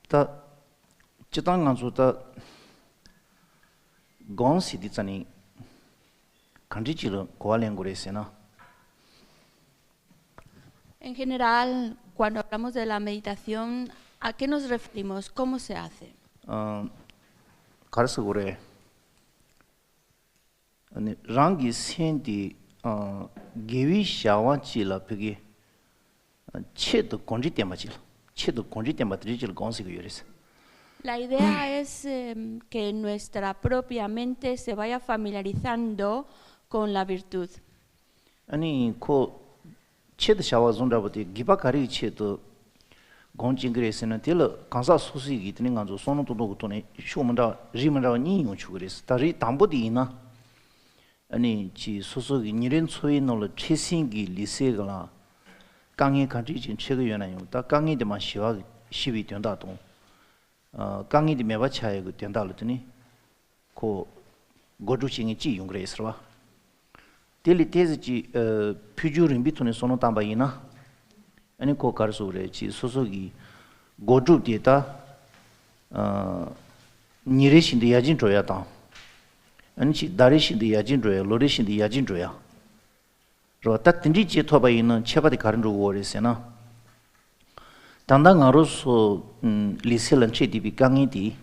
다 지당 간주다 gonsi zani kanjichilo koalengurесена. En general, cuando hablamos de la meditación, ¿a qué nos referimos? ¿Cómo se hace? 가르스고래 아니 랑기 센디 게위 샤와치라 베게 체도 건지 때마지 체도 건지 때마들이질 건시고 요레스. La idea es que nuestra propia mente se vaya familiarizando con la virtud. 아니 코 체도 샤와 존다버디 기바카리 체도 gonjingresena tel kansa susi gi tning ganzo sono to do to ne shumanda rimanda ni yu chugres tari tambodi na ani chi susu gi niren choi no le chesin gi lise gala 강의 간지 진 책의 연아요. 다 강의 데만 시와 시비 된다 동. 강의 데 매바 차에 그 된다르더니 고 고주싱이 지 용그레스라. 딜리 테즈지 퓨주린 비토네 소노 담바이나 아니 고 가르소레 지 소소기 고주 데이터 니레신데 야진 줘야다. 아니 지 다리신데 야진 줘야 로레신데 야진 줘야. 로타 틴지 제토바이는 체바디 가른로 오레세나 당당하로서 리셀은 체디비 강이디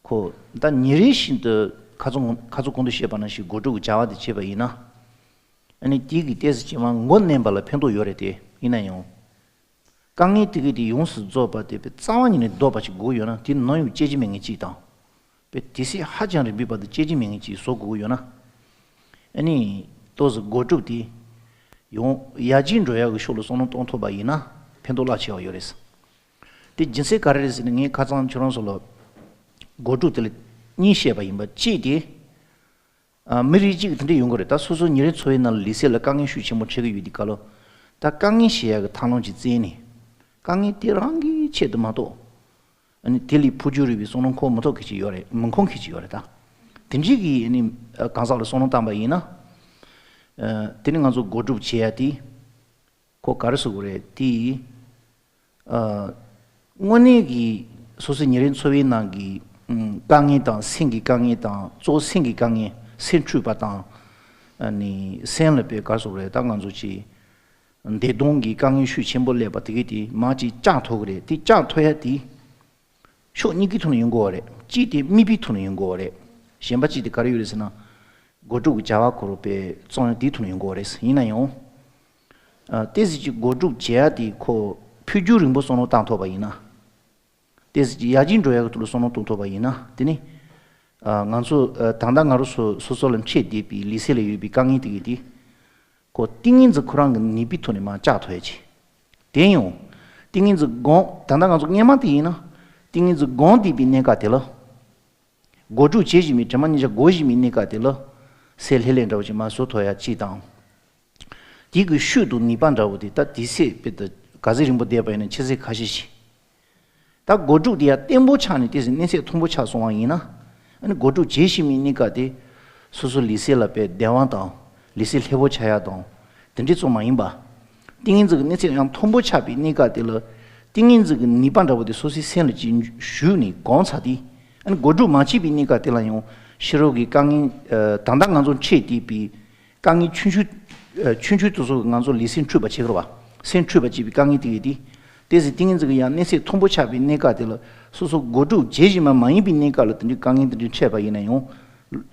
고다 니리신데 가족 공도시에 반하시 고주 자와디 제바이나 아니 디기 데스지만 원nem발라 편도 요래데 이나요 강이 디기디 용스 조바데 자완이네 도바치 고요나 디 너유 제지명이 지다 베 디시 하jan을 비바데 제지명이 지 소고요나 아니 도스 고주디 용 야진조야 그 쇼로 소노 돈토바이나 펜돌라치오 요레스 디 진세 가르르스는 이 가장 저런솔로 고주들 니셰바 임바 지디 미리지 근데 용거랬다 소소 니레 초이나 리셀 강이 슈치 뭐 체가 유디칼로 다 강이 시야가 탄론지 지니 강이 띠랑기 체드마도 아니 딜리 푸주리비 소노 코모도 키지 요레 문콩 키지 요레다 딘지기 니 간살로 소노 담바이나 tienen ganso goju cheati ko karasugure ti ngone gi sosi niren sowe na gi gangi ta singi gangi ta zo singi gangi senchu ba ta ani sen le pe karasugure ta ganso chi de dongi gangi shu chenbo le ba ti ti ma ji cha tho gure ti cha tho ya ti sho ni gi thun yung go re ji ti mi bi thun yung go re shen ba ji de kar yu resna 고주 자와 그룹에 좀 뒤투는 거래서 이나요 데지 고주 제아디 코 퓨주링 보소노 땅토바이나 데지 야진 조야도 소노 돈토바이나 되니 간수 당당하로서 소소는 체디비 리셀레 유비 강이디디 고 띵인즈 쿠랑 니비토네마 짜토야지 대요 띵인즈 고 당당하서 녀마디나 띵인즈 고디비 네가텔로 고주 제지미 저만이제 고지미 네가텔로 셀헬렌다오지 마소토야 지당 디그 슈도 니반다오디 다 디세 베드 가지림보 데바이는 체세 가시시 다 고주디야 템보차니 디세 네세 통보차 송왕이나 아니 고주 제시미니까디 수수 리셀라베 대왕다 리셀 해보차야도 든지 좀 많이바 띵인즈 네세 양 통보차비 니까디로 띵인즈 니반다오디 소시 센르지 슈니 공차디 아니 고주 마치비 니까디라요 시로기 강이 당당 간존 체디비 강이 춘추 도서 간존 리신 추바 체그로 봐. 신 추바 집이 강이 디디. 데스 띵인 저거 야 네세 통보차비 네가들 소소 고주 제지만 많이 빈네가를 든지 강이들이 체바 이네요.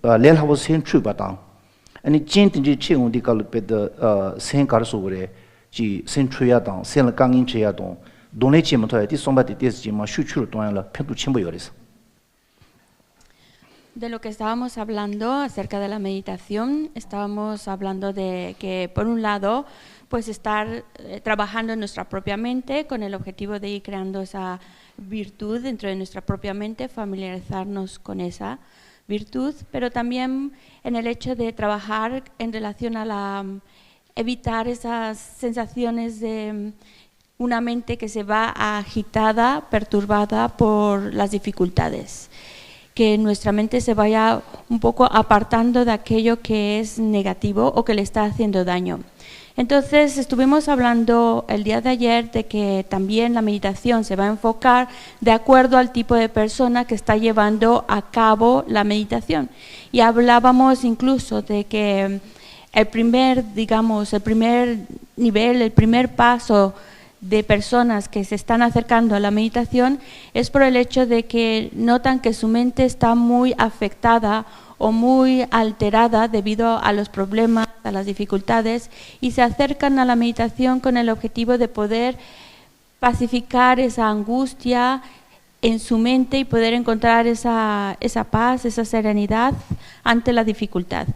렐하고 신 추바당. 아니 진든지 체온디 갈 베드 신 가르소 그래. 지 신추야당 신을 강인 체야동. 돈에 지면토야 디 somebody 데스지만 슈추로 동안라 편도 첨부 요래서. De lo que estábamos hablando acerca de la meditación, estábamos hablando de que, por un lado, pues estar trabajando en nuestra propia mente con el objetivo de ir creando esa virtud dentro de nuestra propia mente, familiarizarnos con esa virtud, pero también en el hecho de trabajar en relación a evitar esas sensaciones de una mente que se va agitada, perturbada por las dificultades. Que nuestra mente se vaya un poco apartando de aquello que es negativo o que le está haciendo daño. Entonces estuvimos hablando el día de ayer de que también la meditación se va a enfocar de acuerdo al tipo de persona que está llevando a cabo la meditación. Y hablábamos incluso de que el primer nivel, el primer paso de personas que se están acercando a la meditación es por el hecho de que notan que su mente está muy afectada o muy alterada debido a los problemas, a las dificultades, y se acercan a la meditación con el objetivo de poder pacificar esa angustia en su mente y poder encontrar esa paz, esa serenidad ante la dificultad.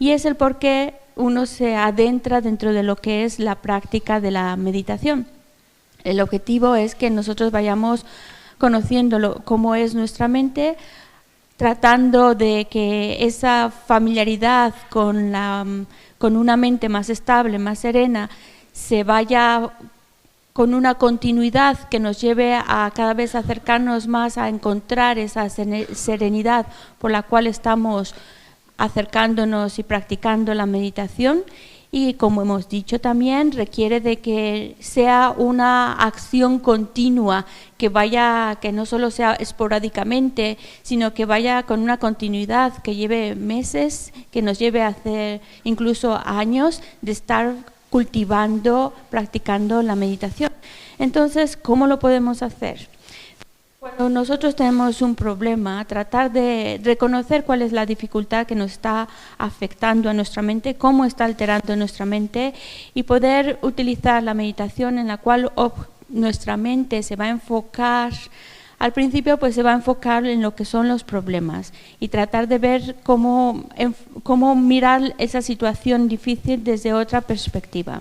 Y es el por qué uno se adentra dentro de lo que es la práctica de la meditación. El objetivo es que nosotros vayamos conociendo cómo es nuestra mente, tratando de que esa familiaridad con una mente más estable, más serena, se vaya con una continuidad que nos lleve a cada vez acercarnos más a encontrar esa serenidad por la cual estamos acercándonos y practicando la meditación. Y como hemos dicho también, requiere de que sea una acción continua, que no solo sea esporádicamente, sino que vaya con una continuidad que lleve meses, que nos lleve a hacer incluso años de estar cultivando, practicando la meditación. Entonces, ¿cómo lo podemos hacer? Cuando nosotros tenemos un problema, tratar de reconocer cuál es la dificultad que nos está afectando a nuestra mente, cómo está alterando nuestra mente y poder utilizar la meditación en la cual nuestra mente se va a enfocar. Al principio pues se va a enfocar en lo que son los problemas y tratar de ver cómo mirar esa situación difícil desde otra perspectiva.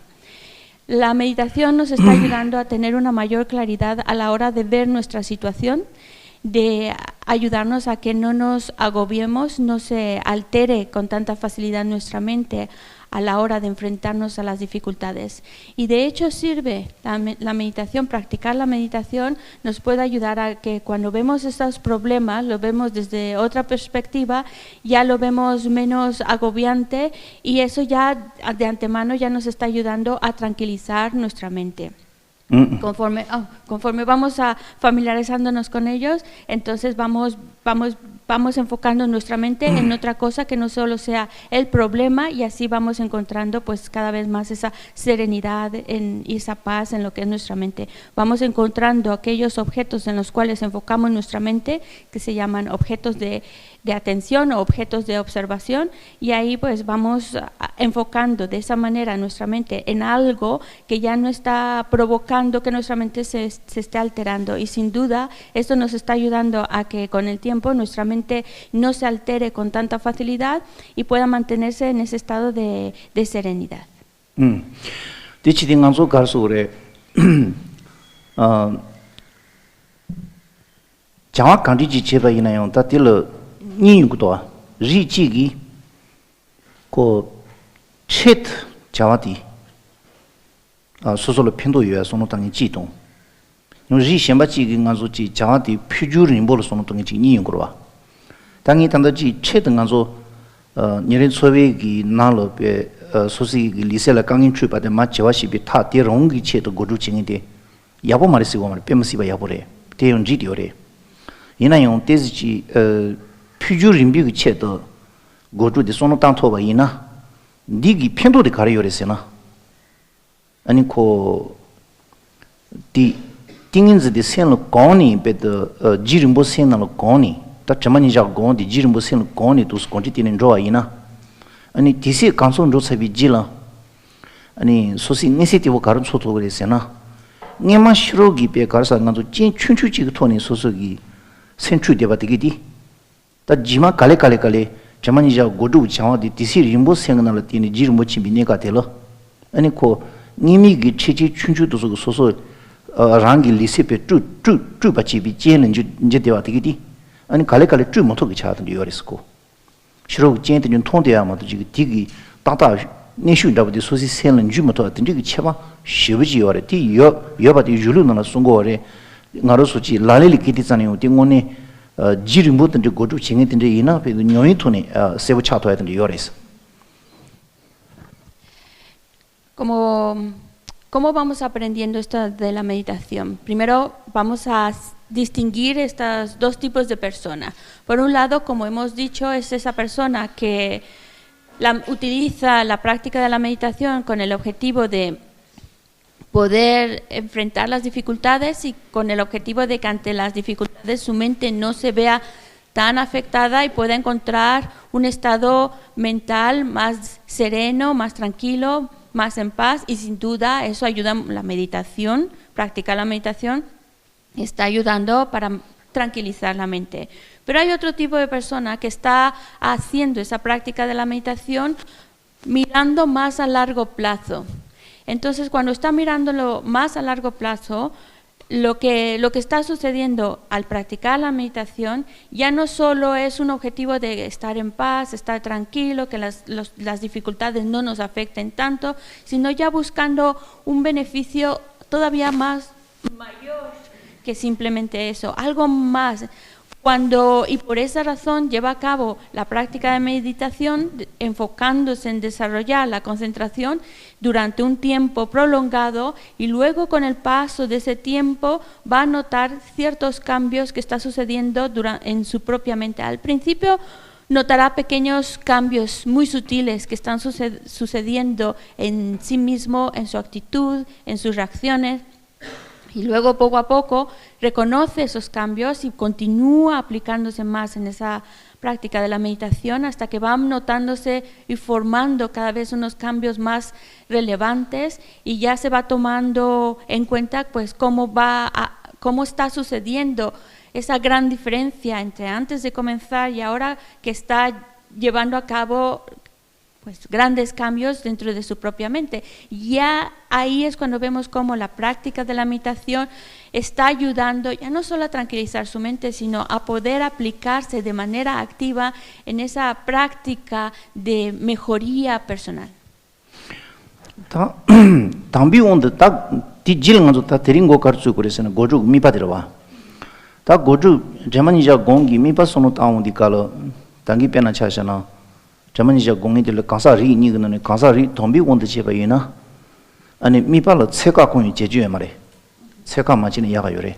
La meditación nos está ayudando a tener una mayor claridad a la hora de ver nuestra situación, de ayudarnos a que no nos agobiemos, no se altere con tanta facilidad nuestra mente a la hora de enfrentarnos a las dificultades. Y de hecho sirve la meditación, practicar la meditación nos puede ayudar a que cuando vemos estos problemas, lo vemos desde otra perspectiva, ya lo vemos menos agobiante y eso ya de antemano ya nos está ayudando a tranquilizar nuestra mente. Conforme vamos familiarizándonos con ellos, entonces vamos enfocando nuestra mente en otra cosa que no solo sea el problema y así vamos encontrando pues cada vez más esa serenidad y esa paz en lo que es nuestra mente. Vamos encontrando aquellos objetos en los cuales enfocamos nuestra mente que se llaman objetos de atención o objetos de observación y ahí pues vamos enfocando de esa manera nuestra mente en algo que ya no está provocando que nuestra mente se esté alterando y sin duda esto nos está ayudando a que con el tiempo nuestra mente no se altere con tanta facilidad y pueda mantenerse en ese estado de serenidad. Dichi di nganzo garso re jawa kanti ji cheba ina yon ta tilo ni yudo ri ji gi ko chet jawa di 소소로 편도 요야 소노 당이 지동 요지 셴바 지기 간소 지 자와디 퓨주르니 몰 소노 당이 지 니용 거와 당이 단다지 체등 간소 니렌 소베기 나로베 소시 리셀라 강인 추바데 마치와시비 타 디롱기 체도 고주 징이데 야보 마리시고 말 뻬무시바 야보레 대용 지디오레 이나용 데지지 퓨주르니 체도 고주데 소노 당토바 이나 니기 편도데 가려요레세나 아니 디 띵인즈 디 센로 고니 베드 지름보 센로 고니 다 자만이 자 고니 지름보 센로 고니 두스 konti tienen roaina 아니 디시 간손 로사비 지라 아니 소시 이니시티브 가른 소토 그랬으나 녜마 시로기 베 가르사 간도 진 춘추지 토니 소소기 센추 데바디기 다 지마 칼레 자만이 자 고두 자와디 디시 림보 센나로 티니 지름보 치비네가 되러 아니 니미기 체지 춘추도서 소소 랑기 리세페 쭈 바치비 제는 이제 되와 되기디 아니 갈래 쭈 못하게 차던 요리스고 싫어 제한테 좀 통대야마도 지금 디기 따따 내슈다부디 소시 셀은 주 못하던 되게 쳐봐 쉬버지 요래 디 여바디 줄루나 송고래 나로 소지 라레리 기디잖아요 띵오네 지름 못던 고주 징했던데 이나 베도 녀이 토네 세부 차도야던 요리스 ¿Cómo vamos aprendiendo esto de la meditación? Primero vamos a distinguir estos dos tipos de personas. Por un lado, como hemos dicho, es esa persona que utiliza la práctica de la meditación con el objetivo de poder enfrentar las dificultades y con el objetivo de que ante las dificultades su mente no se vea tan afectada y pueda encontrar un estado mental más sereno, más tranquilo, más en paz, y sin duda eso ayuda la meditación, practicar la meditación está ayudando para tranquilizar la mente. Pero hay otro tipo de persona que está haciendo esa práctica de la meditación mirando más a largo plazo. Entonces, cuando está mirándolo más a largo plazo, lo que está sucediendo al practicar la meditación ya no solo es un objetivo de estar en paz, estar tranquilo, que las dificultades no nos afecten tanto, sino ya buscando un beneficio todavía más mayor que simplemente eso, algo más. Y por esa razón lleva a cabo la práctica de meditación enfocándose en desarrollar la concentración durante un tiempo prolongado, y luego con el paso de ese tiempo va a notar ciertos cambios que está sucediendo en su propia mente. Al principio notará pequeños cambios muy sutiles que están sucediendo en sí mismo, en su actitud, en sus reacciones. Y luego, poco a poco, reconoce esos cambios y continúa aplicándose más en esa práctica de la meditación hasta que van notándose y formando cada vez unos cambios más relevantes, y ya se va tomando en cuenta pues cómo está sucediendo esa gran diferencia entre antes de comenzar y ahora, que está llevando a cabo pues grandes cambios dentro de su propia mente. Ya ahí es cuando vemos cómo la práctica de la meditación está ayudando ya no solo a tranquilizar su mente, sino a poder aplicarse de manera activa en esa práctica de mejoría personal. 당비 온데 딱 뒤질은 다 데린 거 가르쳐 그래서는 고주 미파들어와. 다 고주 제만이자 공기 미파선로 따온디 깔어 당기 빼나 차잖아. 자만이자 공인들 가사리 니그는 가사리 돈비 온데 제바이나 아니 미발로 체가 공이 제주에 말해 체가 맞지는 야가 요래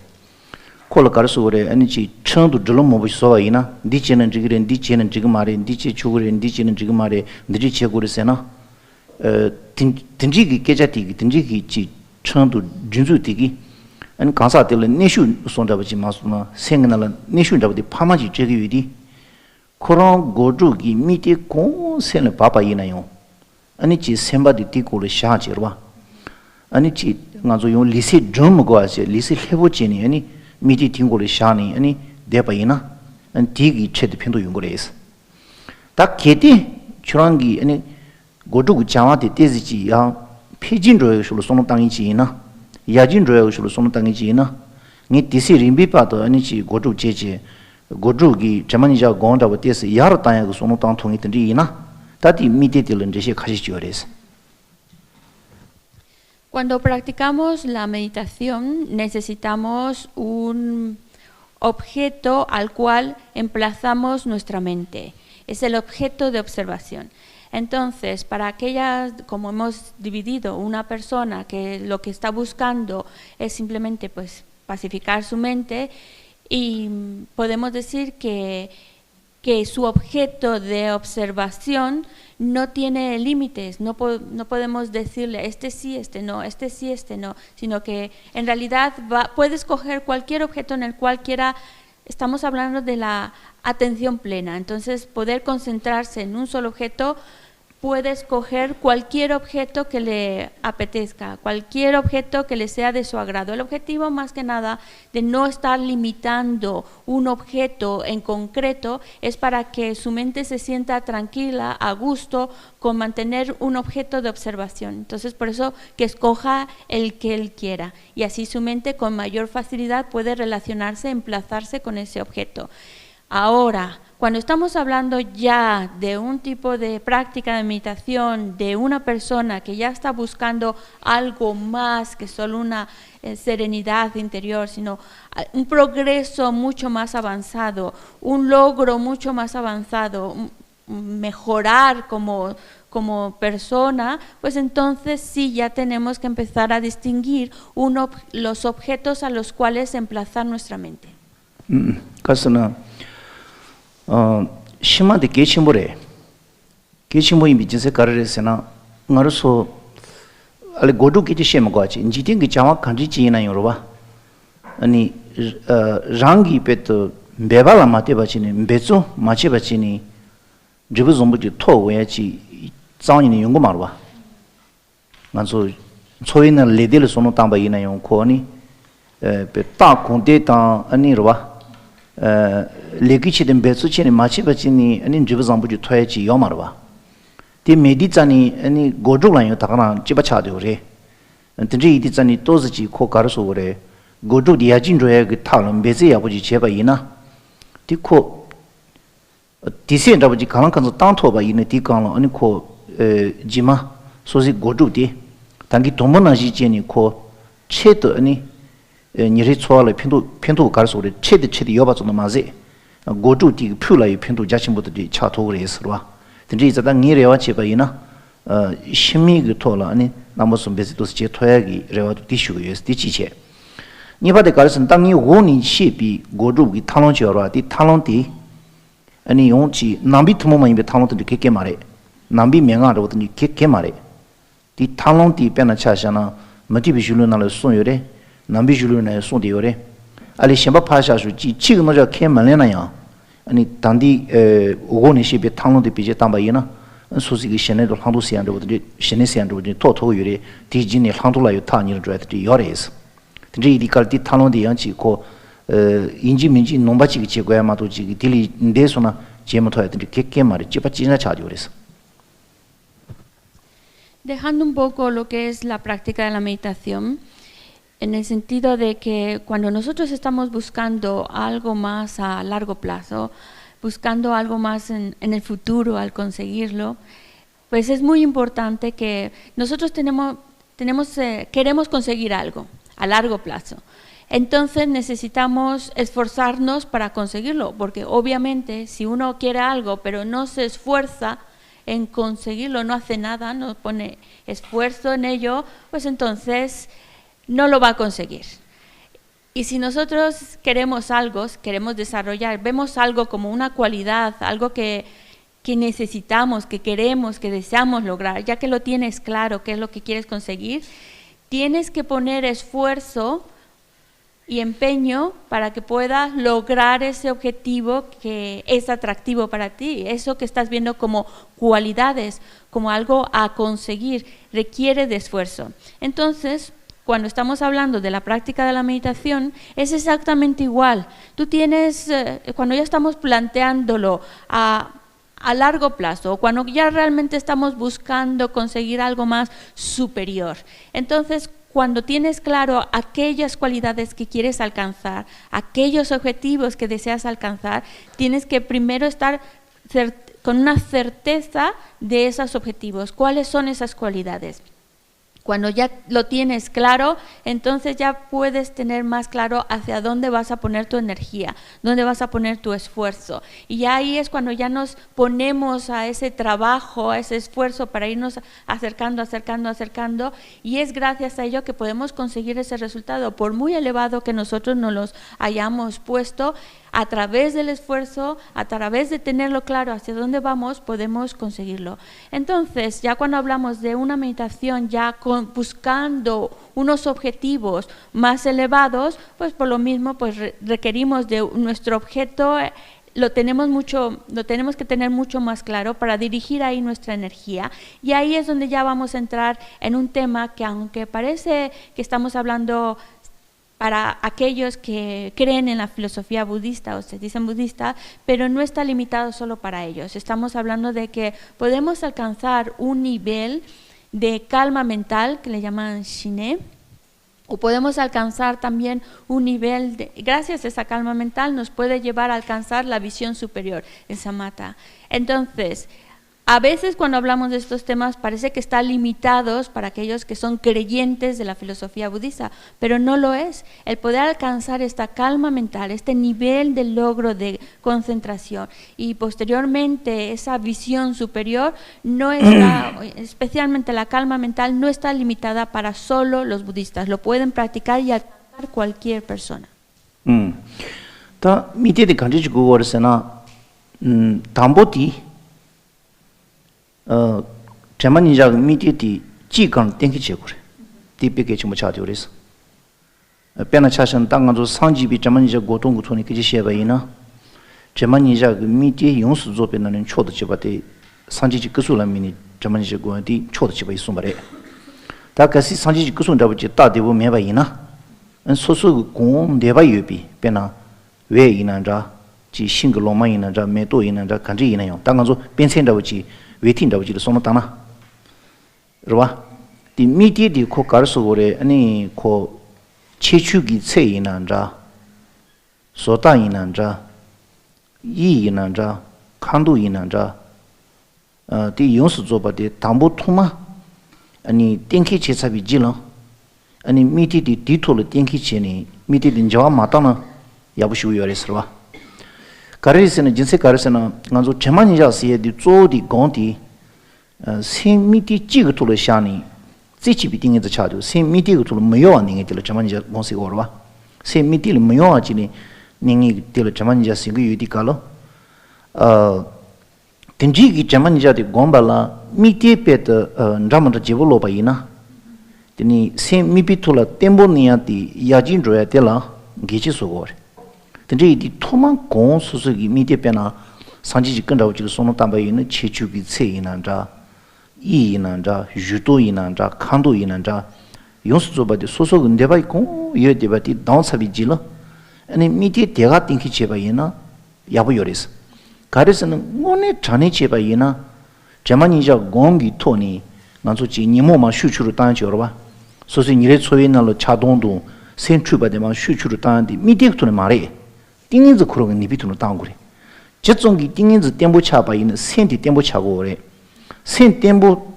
콜 가르스 오래 아니지 천도 들로 뭐 소와이나 디체는 지그ren 디체는 지금 말해 디체 추그ren 디체는 지금 말해 니지 체고르세나 딘지기 깨자티기 딘지기 지 천도 준수티기 아니 가사들 내슈 손잡지 마스나 생나라 내슈 잡디 파마지 제기위디 코랑 고주기 미티 공세는 바바이나요. 아니 지 셈바디 티고를 샤지르와. 아니 지 가서 용 리시 좀 거아시 리시 해보지니 아니 미티 팅고를 샤니 아니 대바이나 아니 디기 체드 편도 용거래스. 딱 개디 주랑기 아니 고주기 장화디 때지지 야 피진로에서 손을 당이지나 야진로에서 손을 당이지나 니 디시 림비파도 아니 지 고주 제제 고주기 자만이자 공다고 때서 야로 땅에 손을 땅 통이 든지나 다디 미디들은 제시 가시지어레스. Cuando practicamos la meditación necesitamos un objeto al cual emplazamos nuestra mente. Es el objeto de observación. Entonces, para aquellas, como hemos dividido, una persona que lo que está buscando es simplemente pues pacificar su mente, y podemos decir que su objeto de observación no tiene límites, no podemos decirle este sí, este no, este sí, este no, sino que en realidad puede escoger cualquier objeto en el cual quiera. Estamos hablando de la atención plena, entonces poder concentrarse en un solo objeto. Puede escoger cualquier objeto que le apetezca, cualquier objeto que le sea de su agrado. El objetivo más que nada de no estar limitando un objeto en concreto es para que su mente se sienta tranquila, a gusto, con mantener un objeto de observación. Entonces, por eso que escoja el que él quiera, y así su mente con mayor facilidad puede relacionarse, emplazarse con ese objeto. Ahora, cuando estamos hablando ya de un tipo de práctica de meditación, de una persona que ya está buscando algo más que solo una serenidad interior, sino un progreso mucho más avanzado, un logro mucho más avanzado, mejorar como como persona, pues entonces sí ya tenemos que empezar a distinguir los objetos a los cuales emplazar nuestra mente. 가서는 심한데 개침보래. 개침보 이미 진짜 가르랬으나 나로서 알레 고도 기지 셈 거지. 인지된 게 자막 간지 지나 요로봐. 아니 랑기 베트 베발라 마테 바치니 베조 마치 바치니 저거 좀부지 토웨지 장이니 연구 말어 봐. 만소 소위는 레딜 손노 담바이나 용 코니 베타 콘데타 아니로 봐. 레기치든 베츠치니 마치 바치니 아니 저거 좀부지 토웨지 요 말어 봐. 디 메디자니 아니 고조라요 다가나 집어차되오래. 근데 이디자니 또즈지 코 가르소 그래. 고조 디아진조에 그 타는 베제 아버지 제바이나. 디코 디센 아버지 강한칸서 땅토바 이네 디강로 아니 코 지마 소지 고조디. 당기 도모나지 제니 코 체도 아니 니리 초알에 핀도 가르소 그래. 체디 여바존도 마제. 고조디 퓨라이 핀도 자신부터디 차토그레스로와. 근데 이제 당 니레와 제바이나 심미그 토라 아니 나머선 베지도스 제 토야기 레와도 디슈고스 디치체 니바데 가르선 당니 오니 시비 고주기 탈론지어라 디 탈론디 아니 용치 남비 투모만 이베 탈론도 케케 마레 남비 명아로도 니 케케 마레 디 탈론디 페나 차샤나 마티비줄로나로 손요레 남비줄로나 손디요레 알리 셴바 파샤슈 지 치그노자 케만레나야 아니 단디 오고니 시비 탕론데 비제 담바이나 소시기 셴네도 항도 시안도 셴네 시안도 토토 유리 디진이 항도라요 타니를 줘야지 요레스 근데 이디칼디 탕론데 양치고 인지 민지 농바치기 제고야마도 지기 딜리 인데소나 제모토야 디 케케 말이 찌바찌나 차디오레스. Dejando un poco lo que es la práctica de la meditación, en el sentido de que cuando nosotros estamos buscando algo más a largo plazo, buscando algo más en el futuro al conseguirlo, pues es muy importante que nosotros queremos conseguir algo a largo plazo. Entonces necesitamos esforzarnos para conseguirlo, porque obviamente si uno quiere algo pero no se esfuerza en conseguirlo, no hace nada, no pone esfuerzo en ello, pues entonces no lo va a conseguir. Y si nosotros queremos algo, queremos desarrollar, vemos algo como una cualidad, algo que necesitamos, que queremos, que deseamos lograr, ya que lo tienes claro qué es lo que quieres conseguir, tienes que poner esfuerzo y empeño para que puedas lograr ese objetivo que es atractivo para ti. Eso que estás viendo como cualidades, como algo a conseguir, requiere de esfuerzo. Entonces, cuando estamos hablando de la práctica de la meditación, es exactamente igual. Tú tienes, cuando ya estamos planteándolo a largo plazo, o cuando ya realmente estamos buscando conseguir algo más superior, entonces cuando tienes claro aquellas cualidades que quieres alcanzar, aquellos objetivos que deseas alcanzar, tienes que primero estar con una certeza de esos objetivos. ¿Cuáles son esas cualidades? Cuando ya lo tienes claro, entonces ya puedes tener más claro hacia dónde vas a poner tu energía, dónde vas a poner tu esfuerzo. Y ahí es cuando ya nos ponemos a ese trabajo, a ese esfuerzo para irnos acercando. Y es gracias a ello que podemos conseguir ese resultado. Por muy elevado que nosotros nos los hayamos puesto, a través del esfuerzo, a través de tenerlo claro hacia dónde vamos, podemos conseguirlo. Entonces, ya cuando hablamos de una meditación ya buscando unos objetivos más elevados, pues por lo mismo pues requerimos de nuestro objeto, lo tenemos que tener mucho más claro para dirigir ahí nuestra energía. Y ahí es donde ya vamos a entrar en un tema que, aunque parece que estamos hablando para aquellos que creen en la filosofía budista o se dicen budista, pero no está limitado solo para ellos. Estamos hablando de que podemos alcanzar un nivel de calma mental que le llaman shiné, o podemos alcanzar también un nivel gracias a esa calma mental nos puede llevar a alcanzar la visión superior, el samatha. Entonces, A veces cuando hablamos de estos temas parece que están limitados para aquellos que son creyentes de la filosofía budista, pero no lo es. El poder alcanzar esta calma mental, este nivel de logro de concentración y posteriormente esa visión superior, no está, especialmente la calma mental, no está limitada para solo los budistas. Lo pueden practicar y alcanzar cualquier persona. 다 미디에 간지 그거르세나 담보티 자만이자 미디디 지간 땡기 제고래 디베게 좀 차디오레스 빼나 차선 땅간도 상지비 자만이자 고동 고토니 그지 셰바이나 자만이자 미디 용수 조변는 초도 집바데 상지지 그술라 미니 자만이자 고디 초도 집바이 숨바래 다가시 상지지 그순 잡지 따디고 메바이나 소소 공 내바 유비 빼나 왜 이난자 지 싱글로마 이난자 메도 이난자 간지 이나요 땅간도 변迁잡지 외팅 잡지를 손을 따나 그러봐 디 미디디 코 가르소고래 아니 코 체추기 체이난자 소다 이난자 이 이난자 칸도 이난자 디 용수 조바데 담보 통마 아니 땡키 제사비 지로 아니 미디디 디톨 땡키 제니 미디디 저와 마타나 야부시고 요레스로와 가르스는 진세 가르스는 간조 제만이자스에 디 조디 공디 생미디 지그토를 샤니 지치비 딩에서 차도 생미디그토를 메요아 닝에들 제만이자 공시 거와 생미디를 메요아 지니 닝이 들 제만이자 싱그 유디칼로 딘지기 제만이자디 곰발라 미디페트 ndramanta jebolo baina tini 생미비토라 템보니아디 야진조야 tel라 게치 소고레 근데 이 토만 공 수수기 미디페나 상지지 근다오지 손노 담바이는 체추기 체이난자 이이난자 유도이난자 칸도이난자 용수조바디 소소 근데바이 공 예데바디 다운사비지로 아니 미디 대가 띵키 제바이나 야부요레스 가르스는 오네 전에 제바이나 제만이자 공기 토니 난소지 니모마 슈추로 단지어봐 소소 니레 소위나로 차동도 센추바데마 슈추로 단디 미디토네 말해 띵인즈 그러고 니비토노 당고래 제종기 띵인즈 템보 차바이는 센디 템보 차고래 센 템보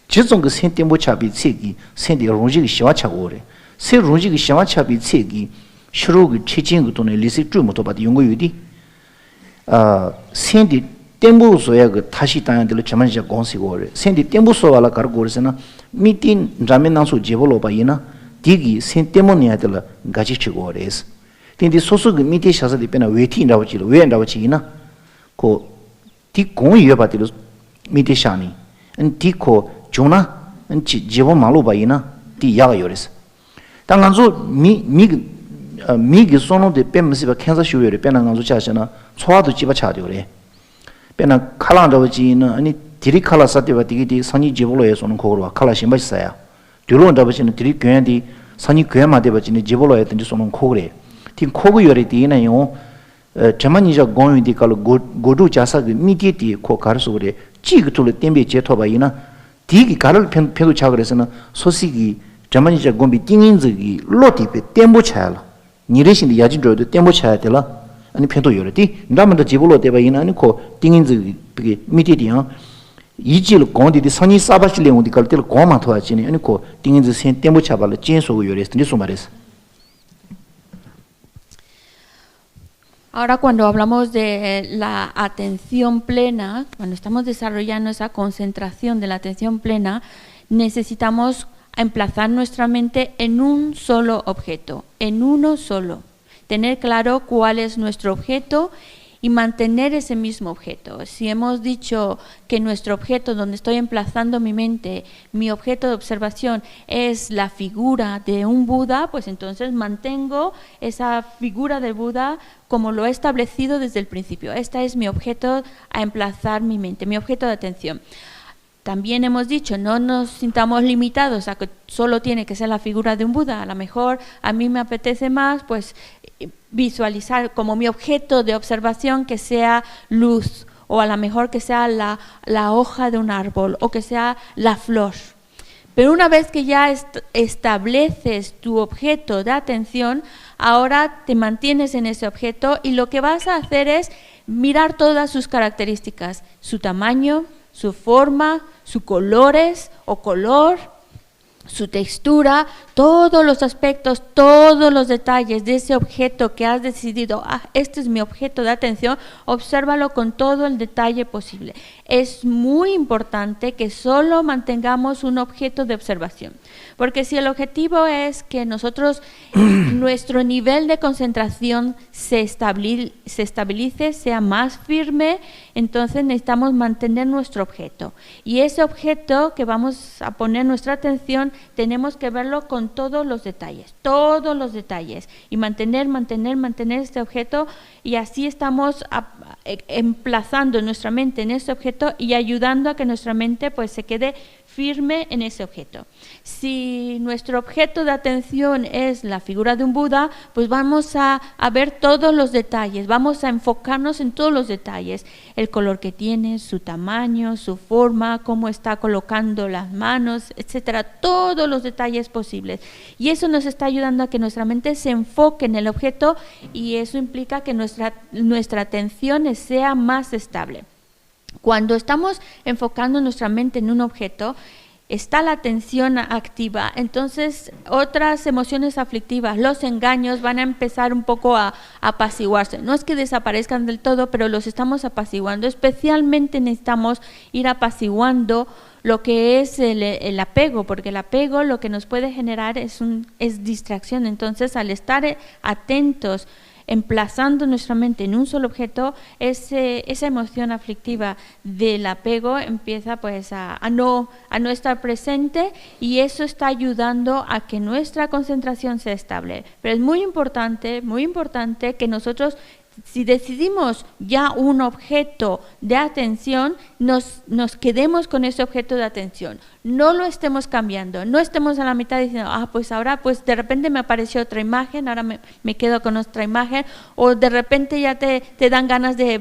제종그 센 템보 차비 체기 센디 롱지기 시와 차고래 세 롱지기 시와 차비 체기 시로기 체진그 돈에 리시 쭈모도 바디 용거 유디 센디 템보 소야 그 다시 땅들 저만지 공시고래 센디 템보 소와라 가르고르스나 미틴 자멘나소 제볼로 바이나 디기 센 템모니아들 가지 치고래스 근데 소소그 미디 샤서디 페나 웨티 나오지로 왜 나오지나 고 디공 이어바디로 미디 샤니 안 디코 조나 안 지보 말로 바이나 디 야가 요레스 당간조 미기 소노데 뱀스바 캔서 쇼요레 페나간조 차샤나 초아도 지바 차디오레 페나 칼란다오지는 아니 디리 칼라사데바 디기 산이 지보로에서는 고로와 칼라 심바시사야 뒤로온다버지는 디리 괜디 산이 괜마데바지는 지보로에든지 소는 고그래 티 코고 요리디나요 자만이자 공유디칼 고두 자사기 미디디 코 가르소레 지그툴 템베 제토바이나 디기 가를 편도 차 그래서는 소식이 자만이자 공비 띵인즈기 로티페 템보 차라 니레신디 야진조도 템보 차야 되라 아니 편도 요리디 남한테 지불로 대바이나 아니 코 띵인즈 비게 미디디야 이질 공디디 선이 사바실레온디 칼텔 고마 토아치니 아니 코 띵인즈 센 템보 차발레 찐소고 요레스니 소마레스 Ahora cuando hablamos de la atención plena, cuando estamos desarrollando esa concentración de la atención plena, necesitamos emplazar nuestra mente en un solo objeto, en uno solo. Tener claro cuál es nuestro objeto y mantener ese mismo objeto. Si hemos dicho que nuestro objeto, donde estoy emplazando mi mente, mi objeto de observación es la figura de un Buda, pues entonces mantengo esa figura del Buda como lo he establecido desde el principio. Este es mi objeto a emplazar mi mente, mi objeto de atención. También hemos dicho, no nos sintamos limitados a que solo tiene que ser la figura de un Buda. A lo mejor a mí me apetece más, pues visualizar como mi objeto de observación que sea luz, o a lo mejor que sea la hoja de un árbol, o que sea la flor. Pero una vez que ya estableces tu objeto de atención, ahora te mantienes en ese objeto y lo que vas a hacer es mirar todas sus características, su tamaño, su forma, sus colores o color, su textura, todos los aspectos, todos los detalles de ese objeto que has decidido, este es mi objeto de atención, obsérvalo con todo el detalle posible. Es muy importante que solo mantengamos un objeto de observación, porque si el objetivo es que nosotros, nuestro nivel de concentración se estabilice, sea más firme, entonces necesitamos mantener nuestro objeto. Y ese objeto que vamos a poner nuestra atención, tenemos que verlo con todos los detalles, y mantener este objeto, y así estamos emplazando nuestra mente en ese objeto y ayudando a que nuestra mente pues se quede firme en ese objeto. Si nuestro objeto de atención es la figura de un Buda, pues vamos a ver todos los detalles, vamos a enfocarnos en todos los detalles, el color que tiene, su tamaño, su forma, cómo está colocando las manos, etcétera, todos los detalles posibles. Y eso nos está ayudando a que nuestra mente se enfoque en el objeto, y eso implica que nuestra atención sea más estable. Cuando estamos enfocando nuestra mente en un objeto, está la atención activa, entonces otras emociones aflictivas, los engaños van a empezar un poco a apaciguarse. No es que desaparezcan del todo, pero los estamos apaciguando. Especialmente necesitamos ir apaciguando lo que es el apego, porque el apego lo que nos puede generar es distracción. Entonces, al estar atentos, emplazando nuestra mente en un solo objeto, esa emoción aflictiva del apego empieza pues a no estar presente, y eso está ayudando a que nuestra concentración sea estable. Pero es muy importante que nosotros, si decidimos ya un objeto de atención, nos quedemos con ese objeto de atención. No lo estemos cambiando, no estemos a la mitad diciendo, pues ahora pues de repente me apareció otra imagen, ahora me quedo con otra imagen, o de repente ya te dan ganas de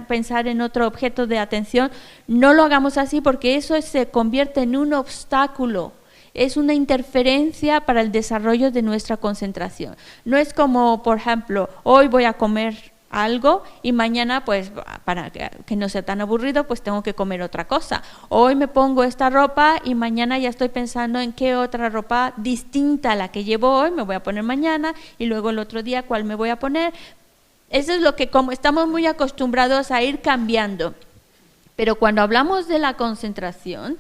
pensar en otro objeto de atención. No lo hagamos así, porque eso se convierte en un obstáculo. Es una interferencia para el desarrollo de nuestra concentración. No es como, por ejemplo, hoy voy a comer algo y mañana, pues, para que no sea tan aburrido, pues tengo que comer otra cosa. Hoy me pongo esta ropa y mañana ya estoy pensando en qué otra ropa distinta a la que llevo hoy me voy a poner mañana, y luego el otro día cuál me voy a poner. Eso es lo que, como estamos muy acostumbrados a ir cambiando. Pero cuando hablamos de la concentración,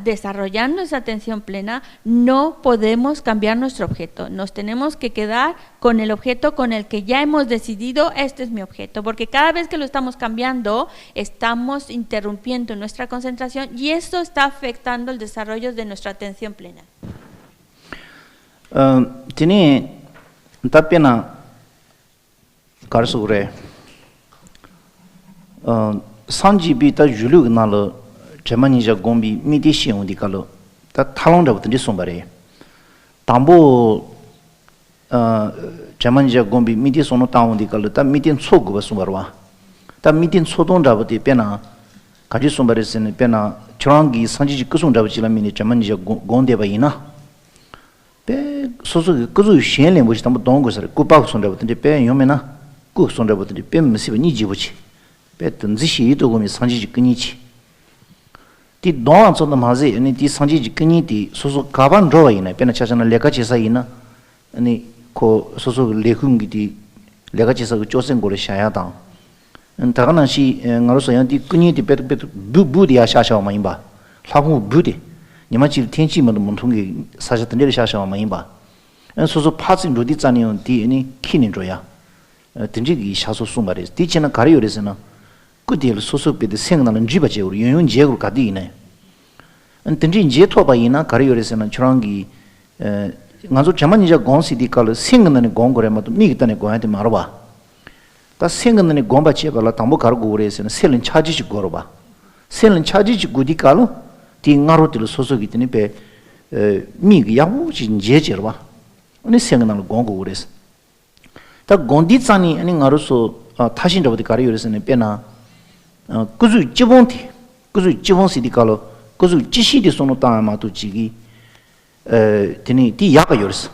desarrollando esa atención plena, no podemos cambiar nuestro objeto. Nos tenemos que quedar con el objeto con el que ya hemos decidido, este es mi objeto, porque cada vez que lo estamos cambiando, estamos interrumpiendo nuestra concentración, y esto está afectando el desarrollo de nuestra atención plena. Tiene pena 가르소그래 산지비다 줄룩 나로 제만이자 곰비 미디시온 디칼로 다 탈롱다부터 sombaré tambo 제만이자 곰비 미디소노 타운 디칼로 다 미딘 소고바 sombar와 다 미딘 소동다부터 페나 가지 sombar에서는 페나 저랑기 산지지 끄송다부지라 미니 제만이자 곰데바이나 배 소소 그저 시엔레 뭐지 담보 동고서 꾸박 손다부터 배 요메나 꾸 손다부터 배 무시바 니지부치 배 던지시 이도고미 산지지 끄니치 티 동안서도 마제 아니 티 산지지 끄니티 소소 가반 로와이나 페나 차잖아 레카치사이나 아니 코 소소 레쿵기디 레카치사 그 조센고를 샤야다 다가나시 나로서 양티 끄니티 베베 부부디야 샤샤마인바 라고 부디 니마치 텐치면도 몬통기 사셨던 일 샤샤마인바 소소 파진 로디 짜니온 디니 키닌조야 든지기 샤소 숨바레 디치나 가리오레스나 그딜 소소베데 생나는 지바제 우리 연연 제고 가디네 든지 제토바이나 가리오레스나 저랑기 ngazo chamanija gonsi kal singane gongore matu migitane goyate marba ta singane gomba chebala tambo kar goresena selin chaji goroba selin chaji gudi kalo ti ngarotil soso gitene be mig yahu jinjejerba oni singane gongo gores ta gondi tsani ani ngaroso tashin rabdi kari yoresene pena kuzu jibonsi kalo kuzu jishi de sono ta matu chigi tini ti yaga yoris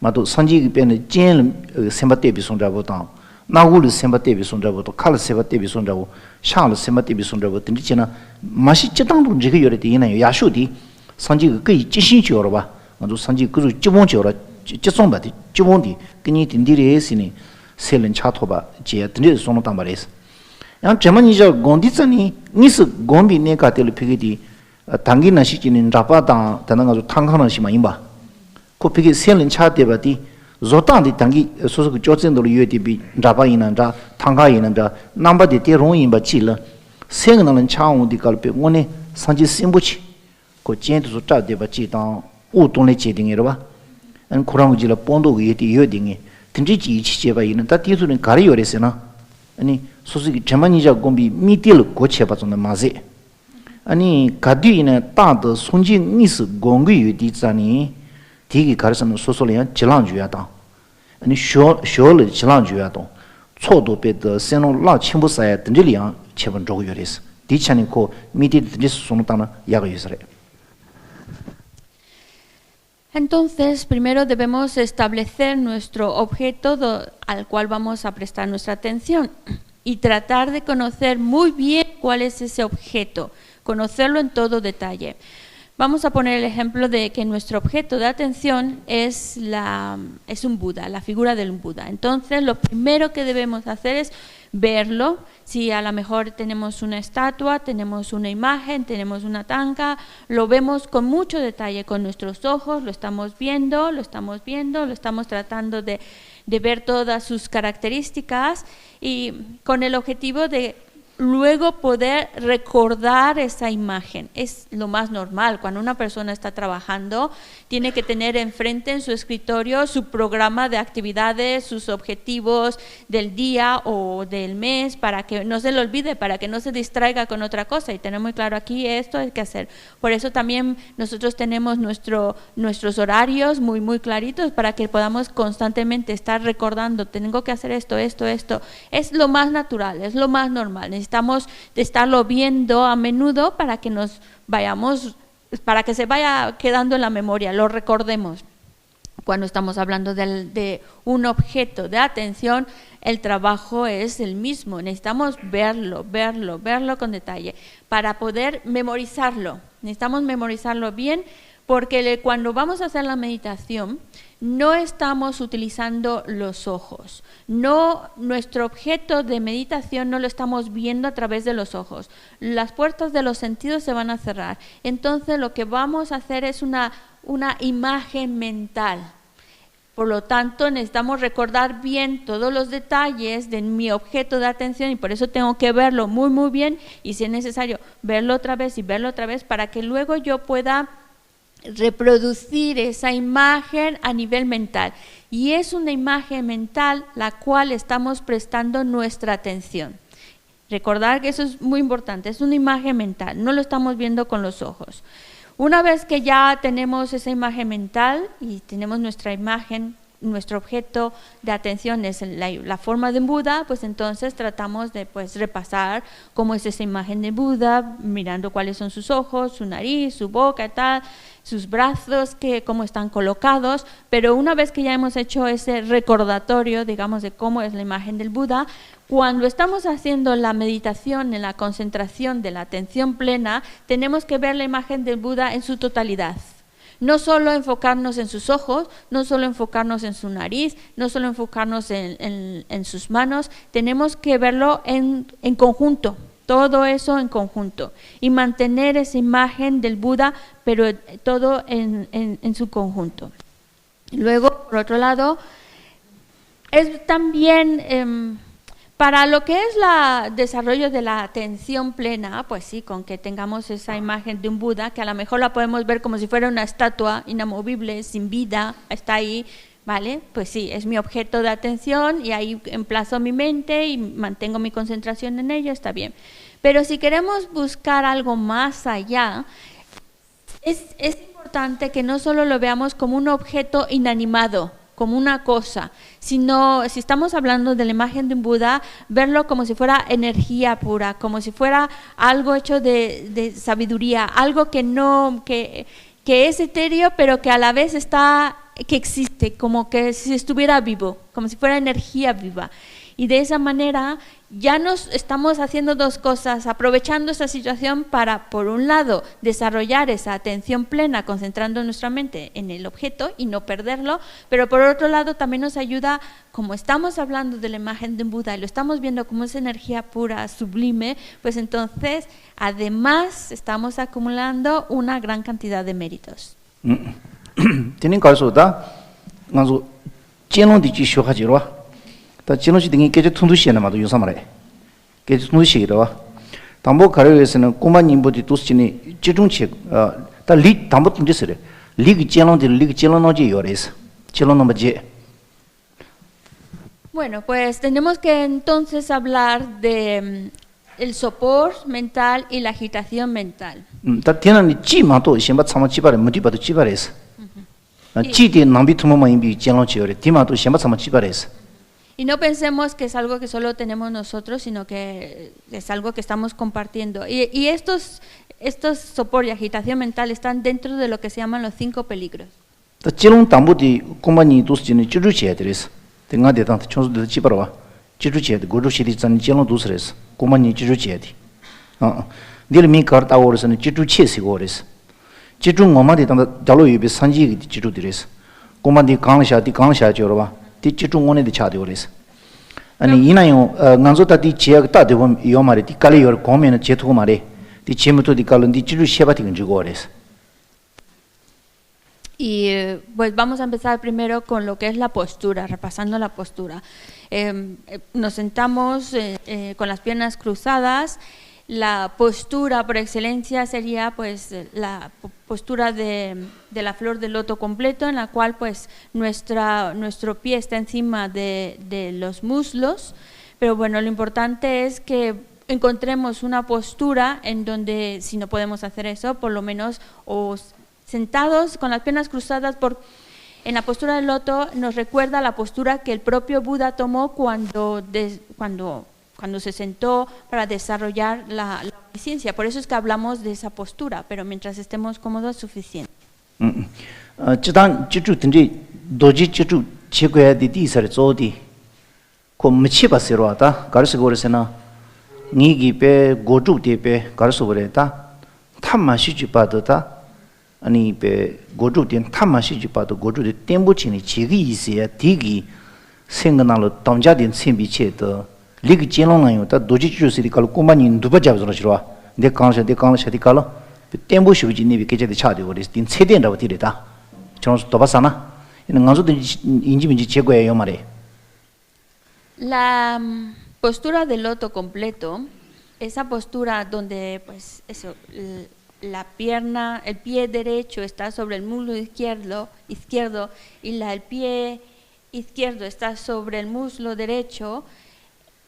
matu sanji ki pene jen sembate bi sonda botan 나고를 semba tebi sondrabo to kala seba tebi sondrabo shangla semba tebi sondrabo tindi chena mashi chitangdu jiga yore di ina yashu di sanji ge gei jishin chi yoro ba ndu sanji ge zu jibon chi yoro jisong ba di jibon di kini tindi re sini selen cha to ba je tindi sono tamba res yang jemani ja gondi tsani nis gombi ne ka tel pigi di 당기 나시지는 라바당 다는 아주 탕하는 시마 임바 코피기 셀린 차데바디 조탄디 당기 소소 조전도로 유에디비 라바이난다 탕가이난다 남바디 데롱임바 칠라 생나는 차운디 갈베 오네 산지 심부치 고 젠도 짜데바 지당 우동레 제딩이로바 안 코랑지라 본도 예디 유딩이 든지지 이치제바 이는 다 디수는 가리요레세나 아니 소소기 제만이자 곰비 미딜 고체바 존나 마세 아니 가디이나 따더 손지 니스 공기 유디자니 디기 가르서는 소소리야 질랑주야다 아니 쇼를 질랑주야도 초도 베더 세노 라 침부사야 든질이야 체번 조고 요레스 디차니코 미디 든지스 소노타나 야가 유스레 Entonces, primero debemos establecer nuestro objeto al cual vamos a prestar nuestra atención y tratar de conocer muy bien cuál es ese objeto, conocerlo en todo detalle. Vamos a poner el ejemplo de que nuestro objeto de atención es un Buda, la figura del Buda. Entonces, lo primero que debemos hacer es verlo. Si a lo mejor tenemos una estatua, tenemos una imagen, tenemos una tanka, lo vemos con mucho detalle con nuestros ojos, lo estamos viendo, lo estamos tratando de ver todas sus características y con el objetivo de luego poder recordar esa imagen. Es lo más normal. Cuando una persona está trabajando, tiene que tener enfrente en su escritorio su programa de actividades, sus objetivos del día o del mes, para que no se le olvide, para que no se distraiga con otra cosa y tener muy claro aquí esto hay que hacer. Por eso también nosotros tenemos nuestros horarios muy claritos para que podamos constantemente estar recordando, tengo que hacer esto. Es lo más natural, es lo más normal. Necesitamos estarlo viendo a menudo para que para que se vaya quedando en la memoria, lo recordemos. Cuando estamos hablando de un objeto de atención, el trabajo es el mismo. Necesitamos verlo con detalle para poder memorizarlo. Necesitamos memorizarlo bien porque cuando vamos a hacer la meditación, no estamos utilizando los ojos. Nuestro objeto de meditación no lo estamos viendo a través de los ojos. Las puertas de los sentidos se van a cerrar. Entonces lo que vamos a hacer es una imagen mental. Por lo tanto, necesitamos recordar bien todos los detalles de mi objeto de atención y por eso tengo que verlo muy bien y si es necesario verlo otra vez para que luego yo pueda reproducir esa imagen a nivel mental. Y es una imagen mental la cual estamos prestando nuestra atención. Recordar que eso es muy importante, es una imagen mental, no lo estamos viendo con los ojos. Una vez que ya tenemos esa imagen mental y tenemos nuestra imagen, nuestro objeto de atención es la forma de Buda, pues entonces tratamos de repasar cómo es esa imagen de Buda, mirando cuáles son sus ojos, su nariz, su boca, tal, sus brazos, cómo están colocados, pero una vez que ya hemos hecho ese recordatorio, digamos, de cómo es la imagen del Buda, cuando estamos haciendo la meditación en la concentración de la atención plena, tenemos que ver la imagen del Buda en su totalidad. No solo enfocarnos en sus ojos, no solo enfocarnos en su nariz, no solo enfocarnos en sus manos, tenemos que verlo en conjunto, todo eso en conjunto y mantener esa imagen del Buda, pero todo en su conjunto. Luego, por otro lado, es también para lo que es el desarrollo de la atención plena, pues sí, con que tengamos esa imagen de un Buda, que a lo mejor la podemos ver como si fuera una estatua inamovible, sin vida, está ahí, ¿vale? Pues sí, es mi objeto de atención y ahí emplazo mi mente y mantengo mi concentración en ello, está bien. Pero si queremos buscar algo más allá, es importante que no solo lo veamos como un objeto inanimado, como una cosa, sino si estamos hablando de la imagen de un Buda, verlo como si fuera energía pura, como si fuera algo hecho de sabiduría, algo que es etéreo, pero que a la vez que existe, como que si estuviera vivo, como si fuera energía viva. Y de esa manera ya nos estamos haciendo dos cosas, aprovechando esta situación para, por un lado, desarrollar esa atención plena, concentrando nuestra mente en el objeto y no perderlo, pero por otro lado también nos ayuda, como estamos hablando de la imagen de un Buda y lo estamos viendo como esa energía pura, sublime, pues entonces además estamos acumulando una gran cantidad de méritos. Tienen caso da, ganso, lleno de chishohajirwa. 다 진로시 등이 깨져 tundu시에나 마도 요사마래. 깨져 tundu시기라와. 담보 가려에서는 꼬마님보디 도스치니 지중치 다리 담보 tundu시래. 리그 젤론데 리그 젤론노지 요레스. 젤론노마지. Bueno, pues tenemos que entonces hablar de el sopor mental y la agitación mental. 다 티나니 지마도 심바 참아 지바래 무디바도 지바레스. 지디 남비 투모마 임비 젤론치 요레. 디마도 심바 참아 지바레스. Y no pensemos que es algo que solo tenemos nosotros, sino que es algo que estamos compartiendo. Y estos sopor y agitación mental están dentro de lo que se llaman los 5 peligros. 아니 이나요 간조다 디 지역 따대본 요 말에 디 깔이요 고면은 제토 말에 디 제무도 디 깔은 디 지루 셰바팅 주고 그래서. Y pues vamos a empezar primero con lo que es la postura, repasando la postura. Nos sentamos con las piernas cruzadas. La postura por excelencia sería pues la postura de la flor de loto completo, en la cual pues nuestro pie está encima de los muslos, pero bueno, lo importante es que encontremos una postura en donde, si no podemos hacer eso, por lo menos o sentados con las piernas cruzadas, en la postura del loto nos recuerda la postura que el propio Buda tomó cuando se sentó para desarrollar la omnisciencia. Por eso es que hablamos de esa postura, pero mientras estemos cómodos es suficiente. 리그 젤롱나요 다 도지 주스리 갈 꼬마니 누바 잡으러 싫어 내 강샤 디칼로 템보 쉬우지 니비 깨제데 차데 버리스 딘 세된다고 디레다 저는 또 봤잖아 이는 간소도 인지민지 제거예요 말에. La postura del loto completo, esa postura donde pues eso, la pierna, el pie derecho está sobre el muslo izquierdo y el pie izquierdo está sobre el muslo derecho,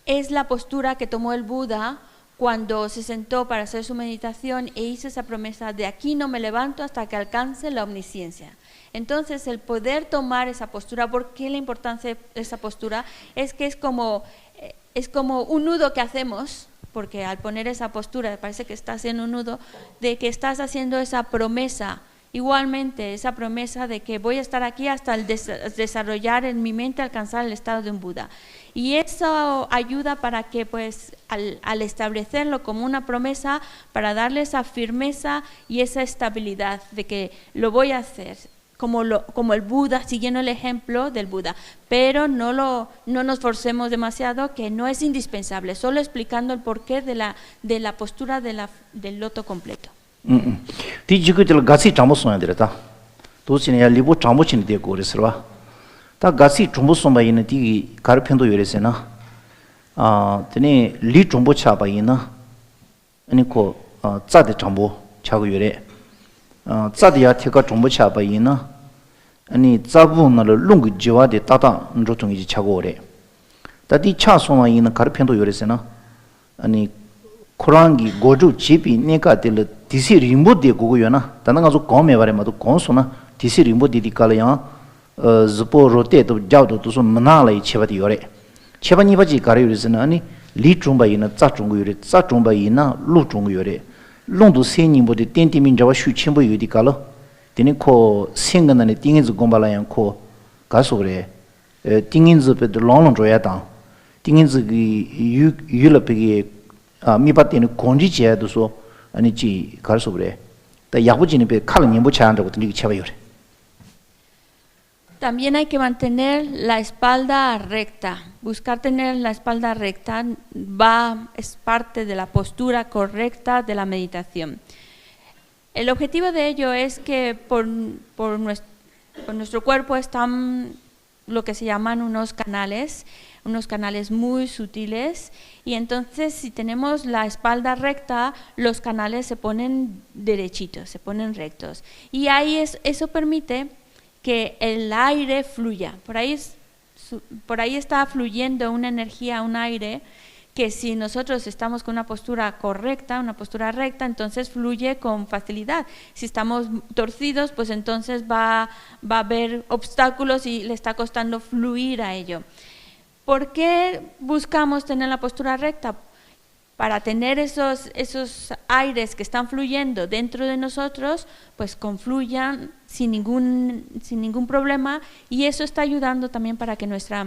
es la postura que tomó el Buda cuando se sentó para hacer su meditación e hizo esa promesa de aquí no me levanto hasta que alcance la omnisciencia. Entonces el poder tomar esa postura, ¿por qué la importancia de esa postura? Es que es como un nudo que hacemos, porque al poner esa postura parece que estás haciendo un nudo, de que estás haciendo esa promesa. Igualmente, esa promesa de que voy a estar aquí hasta el desarrollar en mi mente, alcanzar el estado de un Buda. Y eso ayuda para que, pues, al establecerlo como una promesa, para darle esa firmeza y esa estabilidad de que lo voy a hacer, como el Buda, siguiendo el ejemplo del Buda. Pero no nos forcemos demasiado, que no es indispensable, solo explicando el porqué de la postura del loto completo. 디 지구들 같이 잠못소야 되다. 도시네 리보 잠못치는 데 고르스라. 다 같이 중보소마 있는 디 가르편도 요래세나. 드네 리 중보 차바 있나. 아니고 자데 잠보 차고 요래. 자데야 태가 중보 차바 있나. 아니 자부나를 롱기 지와데 따다 조통이지 차고 오래. 다디 차소마 있는 가르편도 요래세나. 아니 코란기 고주 집이 네가들 디시 림보데 고고요나 다는 가서 검에 말에마도 건소나 디시 림보디디 깔이야 즈포 로테도 자우도 도서 만나라이 쳬바디 요래 쳬바니 바지 가르요르스나 아니 리중바이나 짜중고요래 짜중바이나 루중고요래 롱도 세님보데 땡티민자와 슈침보 요디 깔어 데니코 생간나네 띵인즈 공발라양 코 가서 그래 띵인즈 베드 롱롱 줘야다 띵인즈기 유럽에게 미바티는 공지제도서 아니지 가서 그래. 다 야부지는 배 칼은 님부 차한다고 든지 쳐봐요. También hay que mantener la espalda recta. Buscar tener la espalda recta es parte de la postura correcta de la meditación. El objetivo de ello es que por nuestro cuerpo están lo que se llaman unos canales muy sutiles, y entonces si tenemos la espalda recta, los canales se ponen derechitos, se ponen rectos. Y ahí eso permite que el aire fluya. Por ahí está fluyendo una energía, un aire, que si nosotros estamos con una postura correcta, una postura recta, entonces fluye con facilidad. Si estamos torcidos, pues entonces va a haber obstáculos y le está costando fluir a ello. ¿Por qué buscamos tener la postura recta? Para tener esos aires que están fluyendo dentro de nosotros, pues confluyan sin ningún problema, y eso está ayudando también para que nuestra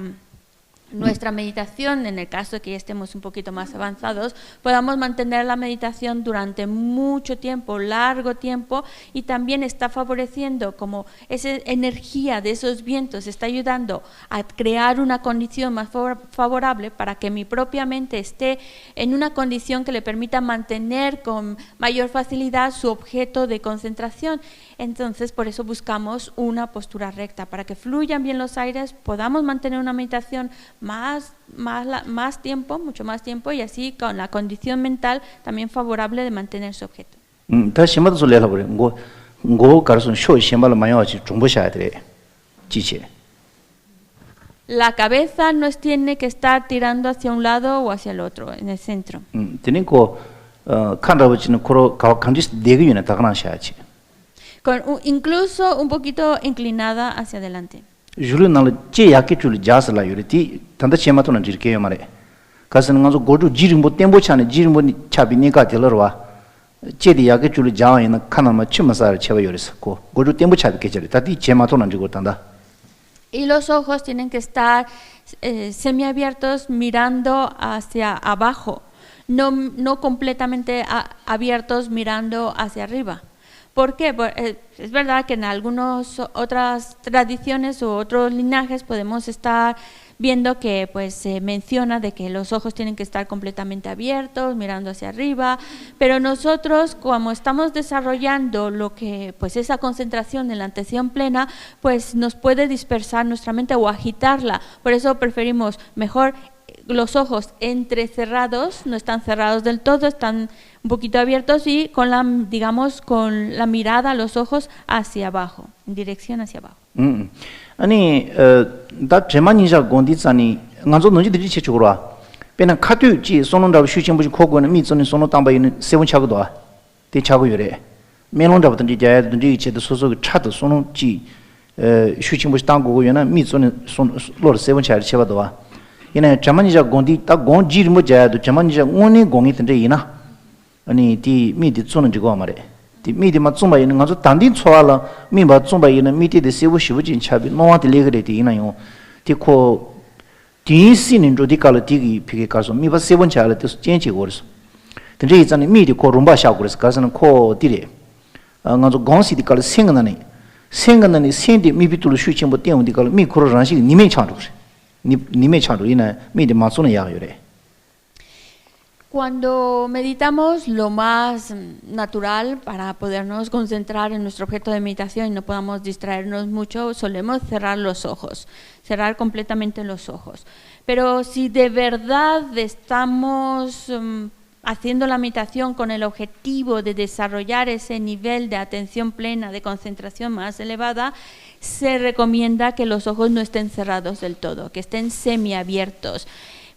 meditación, en el caso de que ya estemos un poquito más avanzados, podamos mantener la meditación durante mucho tiempo, largo tiempo, y también está favoreciendo como esa energía de esos vientos está ayudando a crear una condición más favorable para que mi propia mente esté en una condición que le permita mantener con mayor facilidad su objeto de concentración. Entonces, por eso buscamos una postura recta, para que fluyan bien los aires, podamos mantener una meditación más tiempo, mucho más tiempo, y así con la condición mental también favorable de mantener su objeto. La cabeza no tiene que estar tirando hacia un lado o hacia el otro, en el centro. Incluso un poquito inclinada hacia adelante. Y los ojos tienen que estar semiabiertos mirando hacia abajo, no completamente abiertos mirando hacia arriba. ¿Por qué? Es verdad que en algunas otras tradiciones u otros linajes podemos estar viendo que pues se menciona de que los ojos tienen que estar completamente abiertos, mirando hacia arriba, pero nosotros, como estamos desarrollando lo que pues esa concentración en la atención plena, pues nos puede dispersar nuestra mente o agitarla. Por eso preferimos mejor los ojos entrecerrados, no están cerrados del todo, están un poquito abiertos, y con la mirada, los ojos hacia abajo, en dirección hacia abajo. 아니 다 제만이자 gond이자니 nganzo nonji de che chugura pena khatu ji sonon da shu chimbu ko go na mi zone sono tamba yin seven chago do de chago yure melon da btan ji ja de che de so so cha de sono ji shu chimbu tang go yana mi zone son lo seven cha che ba do ina 제만이자 gondi ta gon ji mo ja do 제만이자 ngoni gongi tende ina ani di mi di zone ji go mare 디 미디마 좀바 있는 거죠. 단딘 초알라 미바 좀바 있는 미디데 세부 시부진 차비 노와데 레그레 디나요. 디코 디시는 조디칼 디기 피게 가서 미바 세번 차알라 뜻 젠지 거르서. 근데 이전에 미디 코 룸바 샤고르스 가서는 코 디레. 가서 공시디칼 생각나네. 생디 미비투르 슈친 뭐 때문디칼 미코로 란시 니메 차로. 니메 차로 이나 미디 마소는 야요래. Cuando meditamos, lo más natural para podernos concentrar en nuestro objeto de meditación y no podamos distraernos mucho, solemos cerrar los ojos, cerrar completamente los ojos. Pero si de verdad estamos haciendo la meditación con el objetivo de desarrollar ese nivel de atención plena, de concentración más elevada, se recomienda que los ojos no estén cerrados del todo, que estén semiabiertos,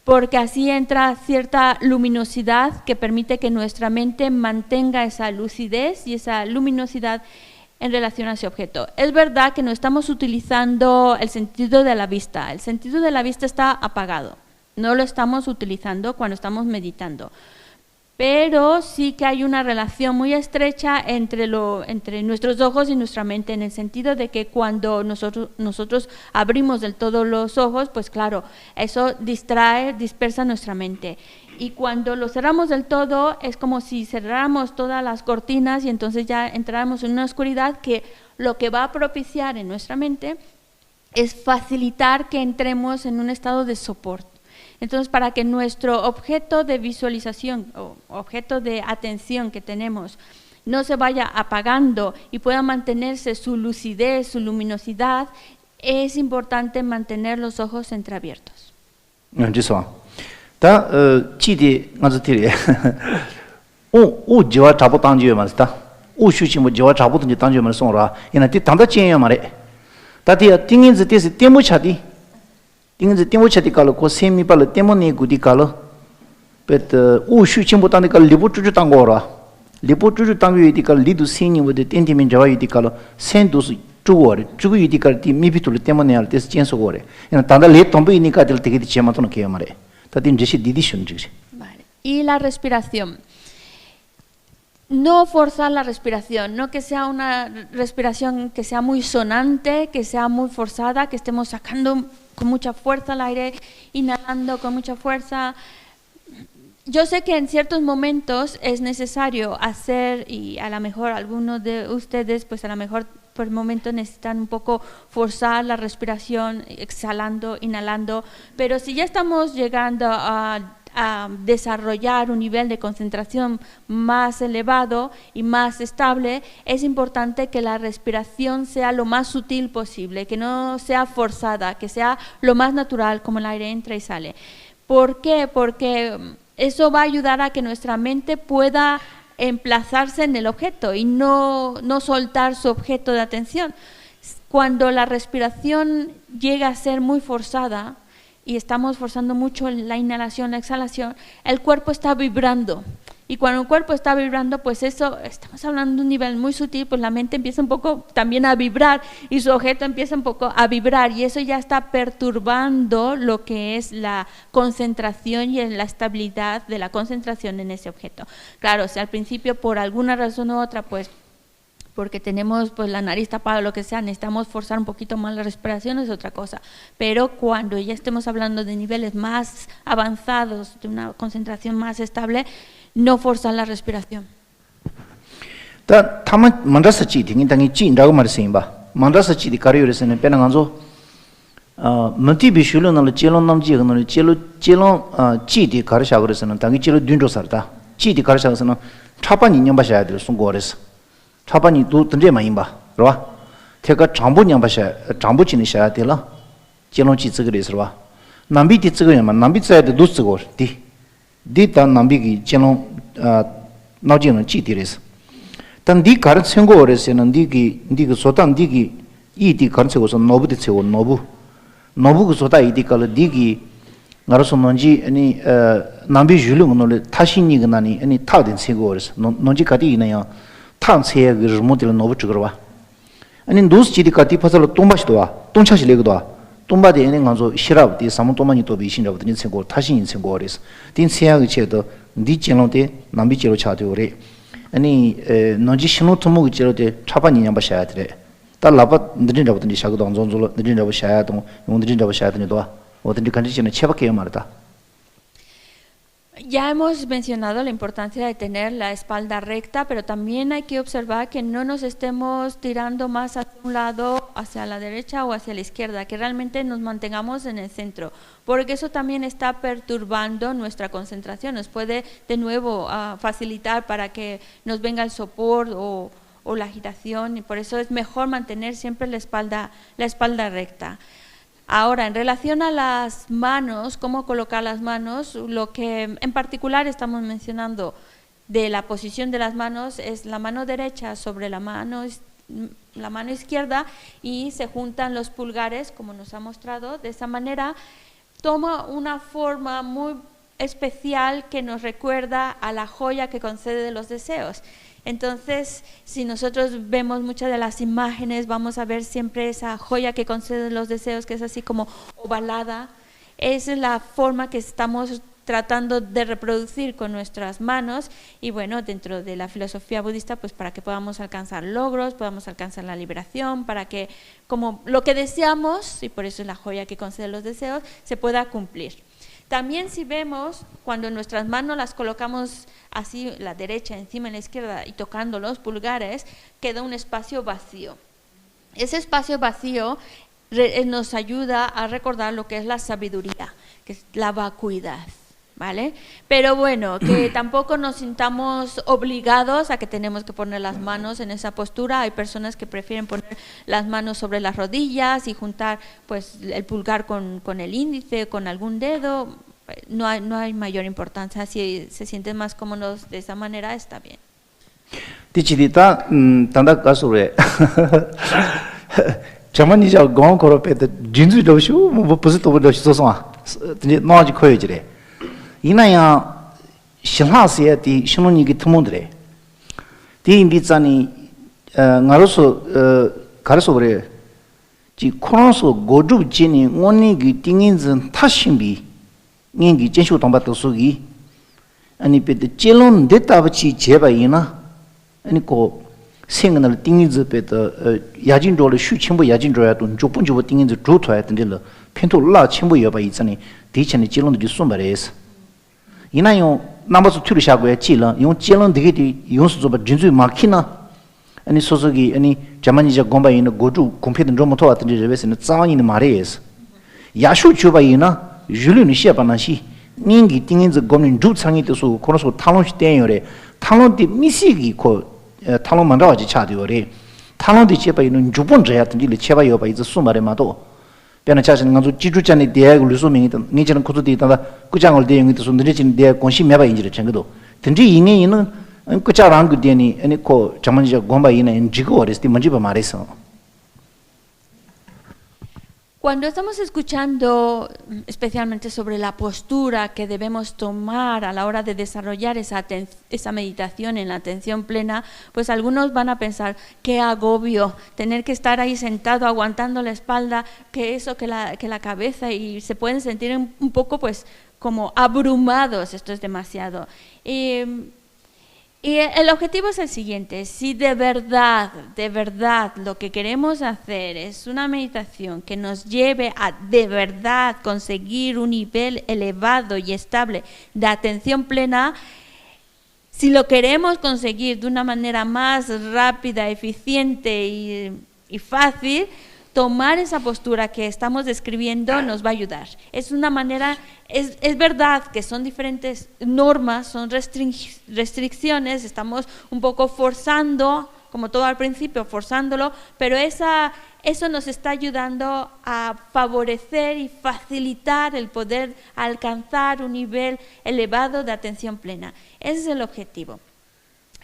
porque así entra cierta luminosidad que permite que nuestra mente mantenga esa lucidez y esa luminosidad en relación a ese objeto. Es verdad que no estamos utilizando el sentido de la vista. El sentido de la vista está apagado. No lo estamos utilizando cuando estamos meditando. pero sí que hay una relación muy estrecha entre nuestros ojos y nuestra mente, en el sentido de que cuando nosotros abrimos del todo los ojos, pues claro, eso dispersa nuestra mente. Y cuando lo cerramos del todo, es como si cerráramos todas las cortinas y entonces ya entráramos en una oscuridad que lo que va a propiciar en nuestra mente es facilitar que entremos en un estado de sopor. Entonces, para que nuestro objeto de visualización o objeto de atención que tenemos no se vaya apagando y pueda mantenerse su lucidez, su luminosidad, es importante mantener los ojos entreabiertos. 띵은지 띵고차디 깔로 고세미 발로 때문에 구디 깔로 베트 우슈 침보 땅에 깔 리보 쭈쭈 땅고라 리보 쭈쭈 땅에 이디 깔 리두 세니 오데 땡티민 자와 이디 깔로 센도스 쭈고레 쭈고 이디 깔티 미비툴 때문에 할 때스 젠소고레 이나 단다 레 톰베 이니까 될 때게 디체마토노 케야마레 다딘 제시 디디션 지시. Vale. Y la respiración. No forzar la respiración, no que sea una respiración que sea muy sonante, que sea muy forzada, que estemos sacando con mucha fuerza el aire, inhalando con mucha fuerza. Yo sé que en ciertos momentos es necesario hacer, y a lo mejor algunos de ustedes, pues a lo mejor por el momento necesitan un poco forzar la respiración, exhalando, inhalando, pero si ya estamos llegando a desarrollar un nivel de concentración más elevado y más estable, es importante que la respiración sea lo más sutil posible, que no sea forzada, que sea lo más natural, como el aire entra y sale. ¿Por qué? Porque eso va a ayudar a que nuestra mente pueda emplazarse en el objeto y no soltar su objeto de atención. Cuando la respiración llega a ser muy forzada, y estamos forzando mucho la inhalación, la exhalación, el cuerpo está vibrando. Y cuando el cuerpo está vibrando, pues eso, estamos hablando de un nivel muy sutil, pues la mente empieza un poco también a vibrar y su objeto empieza un poco a vibrar y eso ya está perturbando lo que es la concentración y la estabilidad de la concentración en ese objeto. Claro, si al principio por alguna razón u otra, pues porque tenemos pues la nariz tapada o lo que sea, necesitamos forzar un poquito más la respiración, es otra cosa. Pero cuando ya estemos hablando de niveles más avanzados, de una concentración más estable, no forzar la respiración. 타만 만다서 지딩이 당이 지인다고 말씀이봐. 만다서 지디 가려서는 배는 간조 문티 비슐로는 제론 남지는 제론 지디 가르샤 그래서는 당이 제로 듄조 살다. 지디 가르샤서는 차반 인연 봐셔야 될 송고래서. 차반이 또 던제 많이 봐. 그러봐. 제가 장부냥 봐셔. 장부치는 셔야 되라. 제론 지지 그래서 봐. 남비디 쓰고야만 남비 써야 돼. 도 쓰고. 디다 남비기 제론 나지는 지디래서. 단디 가르 생고 그래서는 니기 소단 니기 이디 가르쳐서 노부디 채고 노부 그 소다 이디 깔 니기 나로서 뭔지 아니 남비 줄응을 타신이 그나니 아니 타든 생고 그래서 뭔지 가디 이나요 탄세에 그 모델 노부 찍어봐 아니 도스 지디 가디 파살로 똥바시도 와 똥차시 레고도 와 똥바디 에는 간소 시랍디 사무토마니 또 비신잡든 생고 타신 생고 그래서 딘 세야가 제도 니 чел로데 남비 чел로 차도 그래 아니 너지 신호 토목 있지로데 차반이냐 봐셔야 돼. 달라바 느린 잡든지 샤고도 안존존로 느린 잡아 샤야 동 용느린 잡아 샤야 되는도 어떤지 컨디션에 쳐박게 말다. Ya hemos mencionado la importancia de tener la espalda recta, pero también hay que observar que no nos estemos tirando más hacia un lado, hacia la derecha o hacia la izquierda, que realmente nos mantengamos en el centro, porque eso también está perturbando nuestra concentración, nos puede de nuevo facilitar para que nos venga el sopor o la agitación, y por eso es mejor mantener siempre la espalda recta. Ahora, en relación a las manos, cómo colocar las manos, lo que en particular estamos mencionando de la posición de las manos es la mano derecha sobre la mano izquierda y se juntan los pulgares, como nos ha mostrado. De esa manera toma una forma muy especial que nos recuerda a la joya que concede los deseos. Entonces, si nosotros vemos muchas de las imágenes, vamos a ver siempre esa joya que concede los deseos, que es así como ovalada. Esa es la forma que estamos tratando de reproducir con nuestras manos y bueno, dentro de la filosofía budista, pues para que podamos alcanzar logros, podamos alcanzar la liberación, para que como lo que deseamos, y por eso es la joya que concede los deseos, se pueda cumplir. También si vemos, cuando nuestras manos las colocamos así, la derecha encima de la izquierda y tocando los pulgares, queda un espacio vacío. Ese espacio vacío nos ayuda a recordar lo que es la sabiduría, que es la vacuidad, ¿vale? Pero bueno, que tampoco nos sintamos obligados a que tenemos que poner las manos en esa postura. Hay personas que prefieren poner las manos sobre las rodillas y juntar pues el pulgar con el índice, con algún dedo. No hay mayor importancia. Si se sienten más cómodos de esa manera, está bien. Dichidita, tanda kasure. Chamani ja gong koro pe de jinzu do shu mo posito do so so de no ji khoye jire ina ya shilha se ti shunoni gi thumondre ti indi tsani ngaroso karaso bre ji khonoso goju jini ngoni gi tingin zin tashimbi ngi jenshu tongba to sugi ani pe de jelon de tabachi jeba ina ani ko 생을 띵이즈 베더 야진조를 슈 첨부 야진조야도 조분조부 띵이즈 조토야 된들 펜토라 첨부 여바 있잖니 디천의 질론도 숨바레스 이나요 남버스 튜르샤고야 질론 용 질론 되게 용수 좀 진주 마키나 아니 소소기 아니 자만이자 곰바이나 고주 곰페든 좀 모토 같은 데베스는 자원이는 말이에스 야슈 주바이나 줄륜이 시아바나시 닝기 띵이즈 곰는 주창이 뜻고 코노소 탈론시 땡요래 탈론디 미시기 코 탈론 만라지 차디오리 탈론디 제바이는 주본저야 든지 제바요 바이즈 수마레마도 변화 자신 가서 지주자니 대학을 루소밍이든 니저는 코도디다 구장을 대용이도 손들이진 대학 관심 매바 인지를 챙겨도 든지 이내는 그자랑 그되니 아니 코 자만지가 곰바이나 인지고 어렸을 먼지바 말해서 Cuando estamos escuchando especialmente sobre la postura que debemos tomar a la hora de desarrollar esa meditación en la atención plena, pues algunos van a pensar, qué agobio, tener que estar ahí sentado aguantando la espalda, que eso, que la cabeza, y se pueden sentir un poco pues como abrumados, esto es demasiado. Y el objetivo es el siguiente: si de verdad lo que queremos hacer es una meditación que nos lleve a de verdad conseguir un nivel elevado y estable de atención plena, si lo queremos conseguir de una manera más rápida, eficiente y fácil, tomar esa postura que estamos describiendo nos va a ayudar. Es una manera, es verdad que son diferentes normas, son restricciones, estamos un poco forzando, como todo al principio, forzándolo, pero eso nos está ayudando a favorecer y facilitar el poder alcanzar un nivel elevado de atención plena. Ese es el objetivo.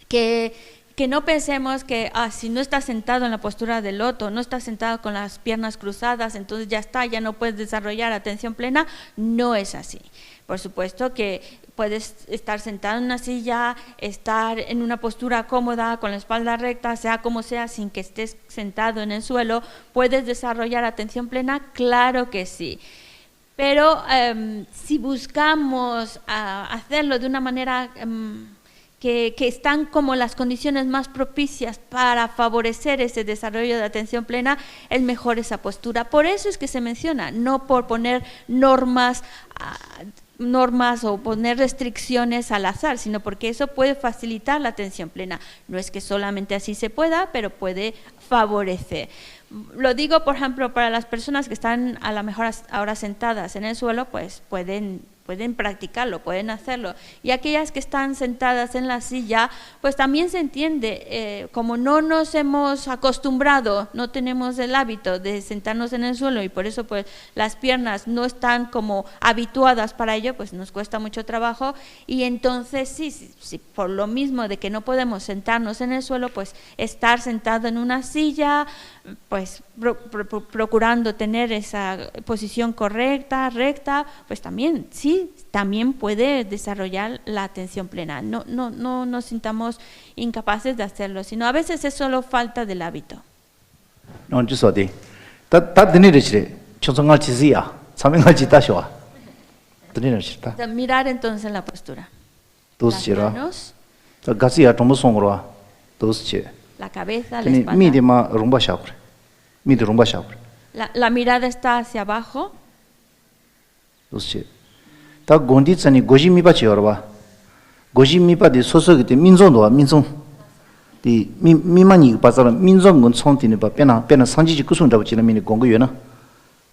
Que no pensemos que si no estás sentado en la postura del loto, no estás sentado con las piernas cruzadas, entonces ya está, ya no puedes desarrollar atención plena. No es así. Por supuesto que puedes estar sentado en una silla, estar en una postura cómoda, con la espalda recta, sea como sea, sin que estés sentado en el suelo. ¿Puedes desarrollar atención plena? Claro que sí. Pero si buscamos hacerlo de una manera que están como las condiciones más propicias para favorecer ese desarrollo de atención plena, es mejor esa postura. Por eso es que se menciona, no por poner normas o poner restricciones al azar, sino porque eso puede facilitar la atención plena. No es que solamente así se pueda, pero puede favorecer. Lo digo, por ejemplo, para las personas que están a lo mejor ahora sentadas en el suelo, pues pueden practicarlo, pueden hacerlo. Y aquellas que están sentadas en la silla, pues también se entiende, como no nos hemos acostumbrado, no tenemos el hábito de sentarnos en el suelo y por eso pues las piernas no están como habituadas para ello, pues nos cuesta mucho trabajo. Y entonces sí, por lo mismo de que no podemos sentarnos en el suelo, pues estar sentado en una silla, pues procurando tener esa posición correcta, recta, pues también puede desarrollar la atención plena. No nos sintamos incapaces de hacerlo, sino a veces es solo falta del hábito. No, yo soy de. Ta dinero chile, chongal chizia, saben al chita shoa. Tenía chita. Mirar entonces en la postura. Dos Las chira. manos, Casi a tomar songro. Dos che. la cabeza, la Tiene espalda. mide más rumba shabre. Mide rumba shabre. La mirada está hacia abajo. Dos che. Ta gondi tsani goji mi pa che orba. Goji mi pa de soso que te minzong do minzong. Di mi ma ni pa sa minzong gon chong tin ba pena sanji ji kusung da bu chi na mi ni gong ge na.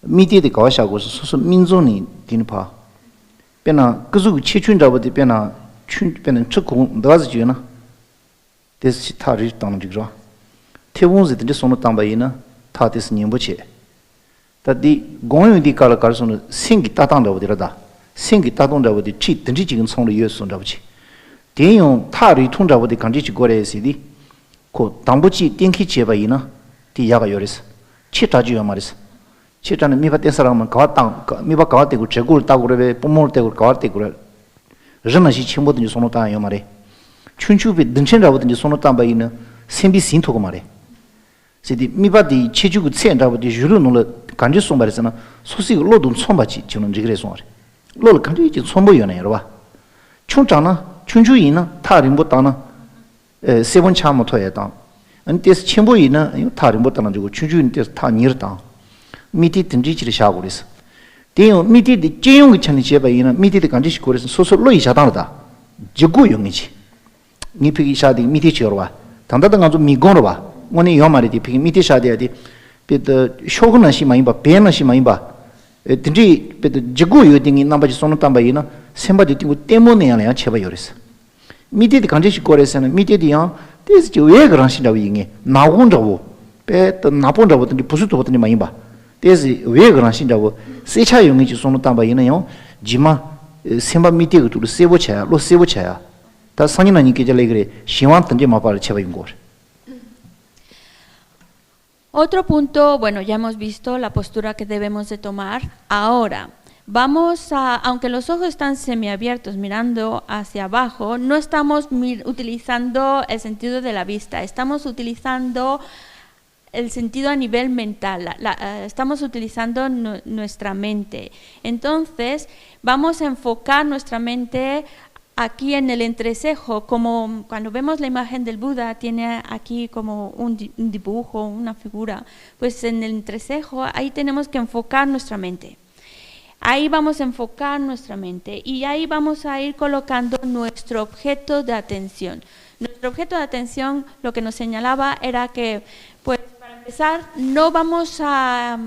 Mi de de ga sha go soso minzong ni tin pa. Pena kuzu chi chun da bu de pena chu kong da zi ji na. Des chi ta ri tang ji ra. Te wong zi de sono tang ba yi na ta des ni bu che. Ta di gong yu di ka la ka sono sing gi ta tang da bu de da. Sing gi ta dong da bu de chi den ji ji gen chong le yue sun da bu chi. 电用塔里通着我的刚才去过来是的，可当不起电气接吧伊呢，第二个有的是，七扎就要嘛的是，七扎呢米把电视上面搞当，米把搞这个这个打过来呗，不摸这个搞这个，人那些全部都就送到单要嘛的，全球被等成着我的就送到单吧伊呢，先比新头个嘛的，是的，米把的七九个钱着我的娱乐弄了，感觉送吧的是呢，说是一个劳动创吧去就能这个来送的，老了感觉已经创不原来了吧，穷长呢。 춘주이 나 타리 못 따나 세번 참못 토야 당 안데스 첨보이 나 타리 못 따나 주고 춘주인 데스 타 니르다 미티 든지치를 샤고 그래서 대요 미티디 제용이 천이 제바이나 미티디 간지시 그래서 소소로 이샤다다 지구 용이지 니피기 샤디 미티 지어와 당다당 가서 미고로 봐 오늘 요 말이디 피기 미티 샤디야디 베드 쇼그나 시마이바 베나 시마이바 든지 베드 지구 요딩이 남바지 손을 담바이나 semba de 때문에 아니야 제발 요랬어 미디디 간지시 거래서는 미디디야 데스 왜 그런신다고 이게 나온다고 배또 나본다고 든지 부수도 보더니 많이 봐 데스 왜 그런신다고 세차 용이지 손으로 담바 이는요 지마 semba 미디가 둘 세보차야 로 세보차야 다 상인은 이게 잘 그래 시원 든지 마발 제발 인 거. Otro punto, bueno, ya hemos visto la postura que debemos de tomar. Ahora, vamos a, aunque los ojos están semiabiertos mirando hacia abajo, no estamos utilizando el sentido de la vista, estamos utilizando el sentido a nivel mental, estamos utilizando nuestra mente. Entonces, vamos a enfocar nuestra mente aquí en el entrecejo, como cuando vemos la imagen del Buda, tiene aquí como un dibujo, una figura, pues en el entrecejo ahí tenemos que enfocar nuestra mente. Ahí vamos a enfocar nuestra mente y ahí vamos a ir colocando nuestro objeto de atención. Nuestro objeto de atención, lo que nos señalaba era que, pues para empezar, no vamos a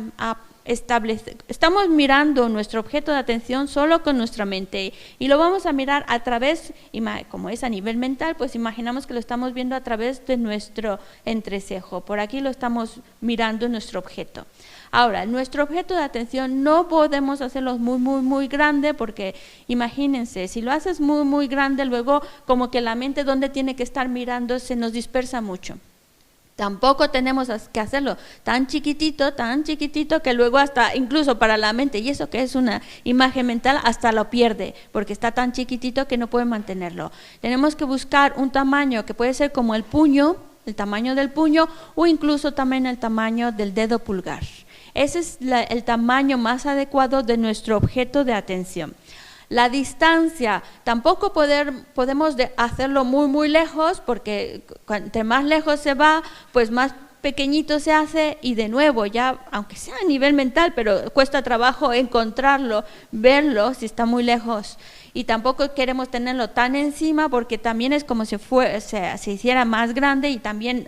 establecer, estamos mirando nuestro objeto de atención solo con nuestra mente y lo vamos a mirar a través, como es a nivel mental, pues imaginamos que lo estamos viendo a través de nuestro entrecejo. Por aquí lo estamos mirando nuestro objeto. Ahora, nuestro objeto de atención no podemos hacerlo muy grande porque imagínense, si lo haces muy grande, luego como que la mente donde tiene que estar mirando se nos dispersa mucho. Tampoco tenemos que hacerlo tan chiquitito que luego hasta incluso para la mente, y eso que es una imagen mental, hasta lo pierde porque está tan chiquitito que no puede mantenerlo. Tenemos que buscar un tamaño que puede ser como el puño, el tamaño del puño o incluso también el tamaño del dedo pulgar. Ese es el tamaño más adecuado de nuestro objeto de atención. La distancia, tampoco podemos hacerlo muy lejos, porque cuanto más lejos se va, pues más pequeñito se hace y de nuevo ya, aunque sea a nivel mental, pero cuesta trabajo encontrarlo, verlo si está muy lejos. Y tampoco queremos tenerlo tan encima porque también es como si se hiciera más grande y también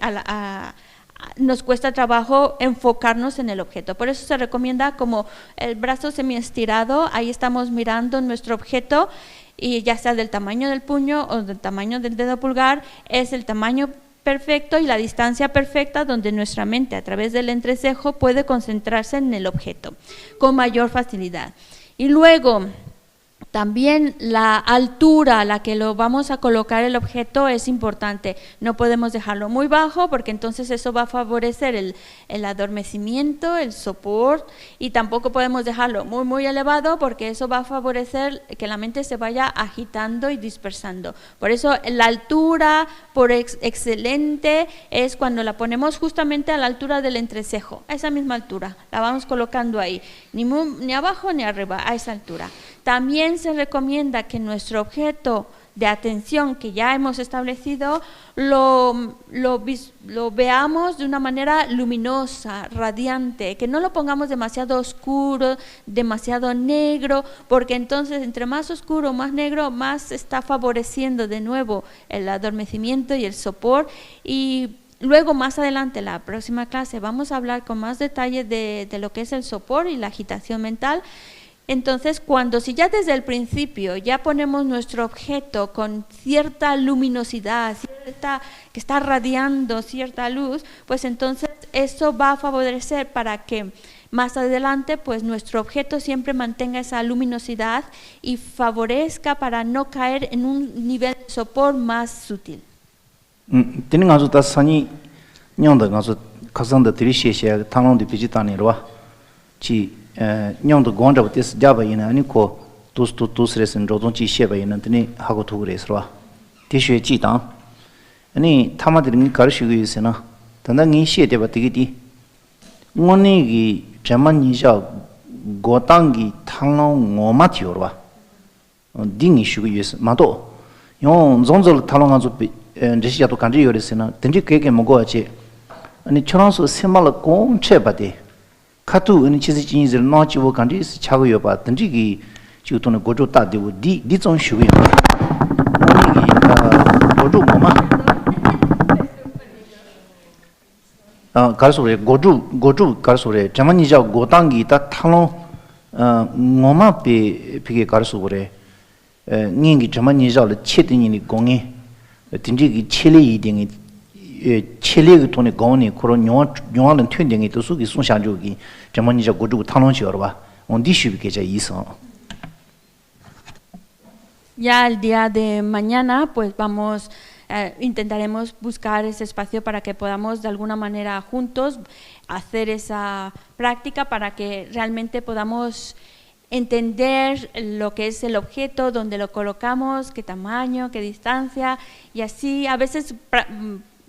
nos cuesta trabajo enfocarnos en el objeto. Por eso se recomienda como el brazo semiestirado, ahí estamos mirando nuestro objeto y ya sea del tamaño del puño o del tamaño del dedo pulgar, es el tamaño perfecto y la distancia perfecta donde nuestra mente a través del entrecejo puede concentrarse en el objeto con mayor facilidad. Y luego también la altura a la que lo vamos a colocar el objeto es importante. No podemos dejarlo muy bajo porque entonces eso va a favorecer el adormecimiento, el sopor, y tampoco podemos dejarlo muy elevado porque eso va a favorecer que la mente se vaya agitando y dispersando. Por eso la altura por excelente es cuando la ponemos justamente a la altura del entrecejo, a esa misma altura, la vamos colocando ahí, ni abajo ni arriba, a esa altura. También se recomienda que nuestro objeto de atención que ya hemos establecido lo veamos de una manera luminosa, radiante, que no lo pongamos demasiado oscuro, demasiado negro, porque entonces entre más oscuro, más negro, más está favoreciendo de nuevo el adormecimiento y el sopor. Y luego más adelante, en la próxima clase, vamos a hablar con más detalle de lo que es el sopor y la agitación mental. Entonces, si ya desde el principio ya ponemos nuestro objeto con cierta luminosidad, que está radiando cierta luz, pues entonces eso va a favorecer para que más adelante pues nuestro objeto siempre mantenga esa luminosidad y favorezca para no caer en un nivel de sopor más sutil. Tienen a su sani ñongda ngaso kasang de tiri xie tanglong de piji tani rwa chi ñongda gongda tes jaba ina ani ko tus resen rodong chi xie ba ina tini hago tu res rwa ti xue chi tang ani tama de ngi kar shi gu sena tanda ngi xie de ba ti gi ngoni gi jaman ni ja go tang gi tanglong ngoma ti rwa dingi shi gu yes ma do 용 zonzol talong azu ndesi ya to kanji yore sena tenji keke mogo ache ani choranso semala gong che bade katu ani chisi chinyi zer no chi wo kanji si chago yo ba tenji gi chi utone gojo ta de wo di zong shu yo oni gi gojo moma 가르소래 고주 가르소래 자만이자 고당기 다 탈로 ngoma pe pige 가르소래 ngingi 자만이자를 체드니니 공이 딘지기 칠리 이딩이 칠리 돈에 공이 그런 용하는 튀딩이 또 속이 송샤조기 자만이자 고주 탈론시어 봐 온디시비게 자 이서. Ya el día de mañana pues intentaremos buscar ese espacio para que podamos de alguna manera juntos hacer esa práctica para que realmente podamos entender lo que es el objeto, dónde lo colocamos, qué tamaño, qué distancia, y así a veces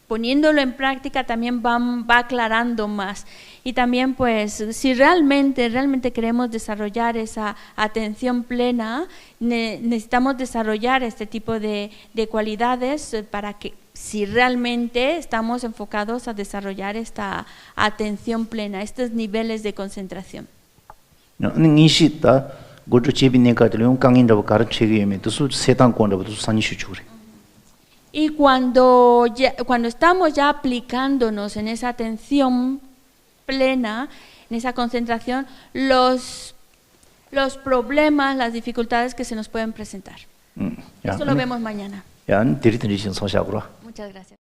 poniéndolo en práctica también va aclarando más. Y también pues si realmente queremos desarrollar esa atención plena, necesitamos desarrollar este tipo de cualidades para que si realmente estamos enfocados a desarrollar esta atención plena, estos niveles de concentración. Y cuando estamos ya aplicándonos en esa atención plena, en esa concentración, los problemas, las dificultades que se nos pueden presentar. Eso lo vemos mañana. Muchas gracias.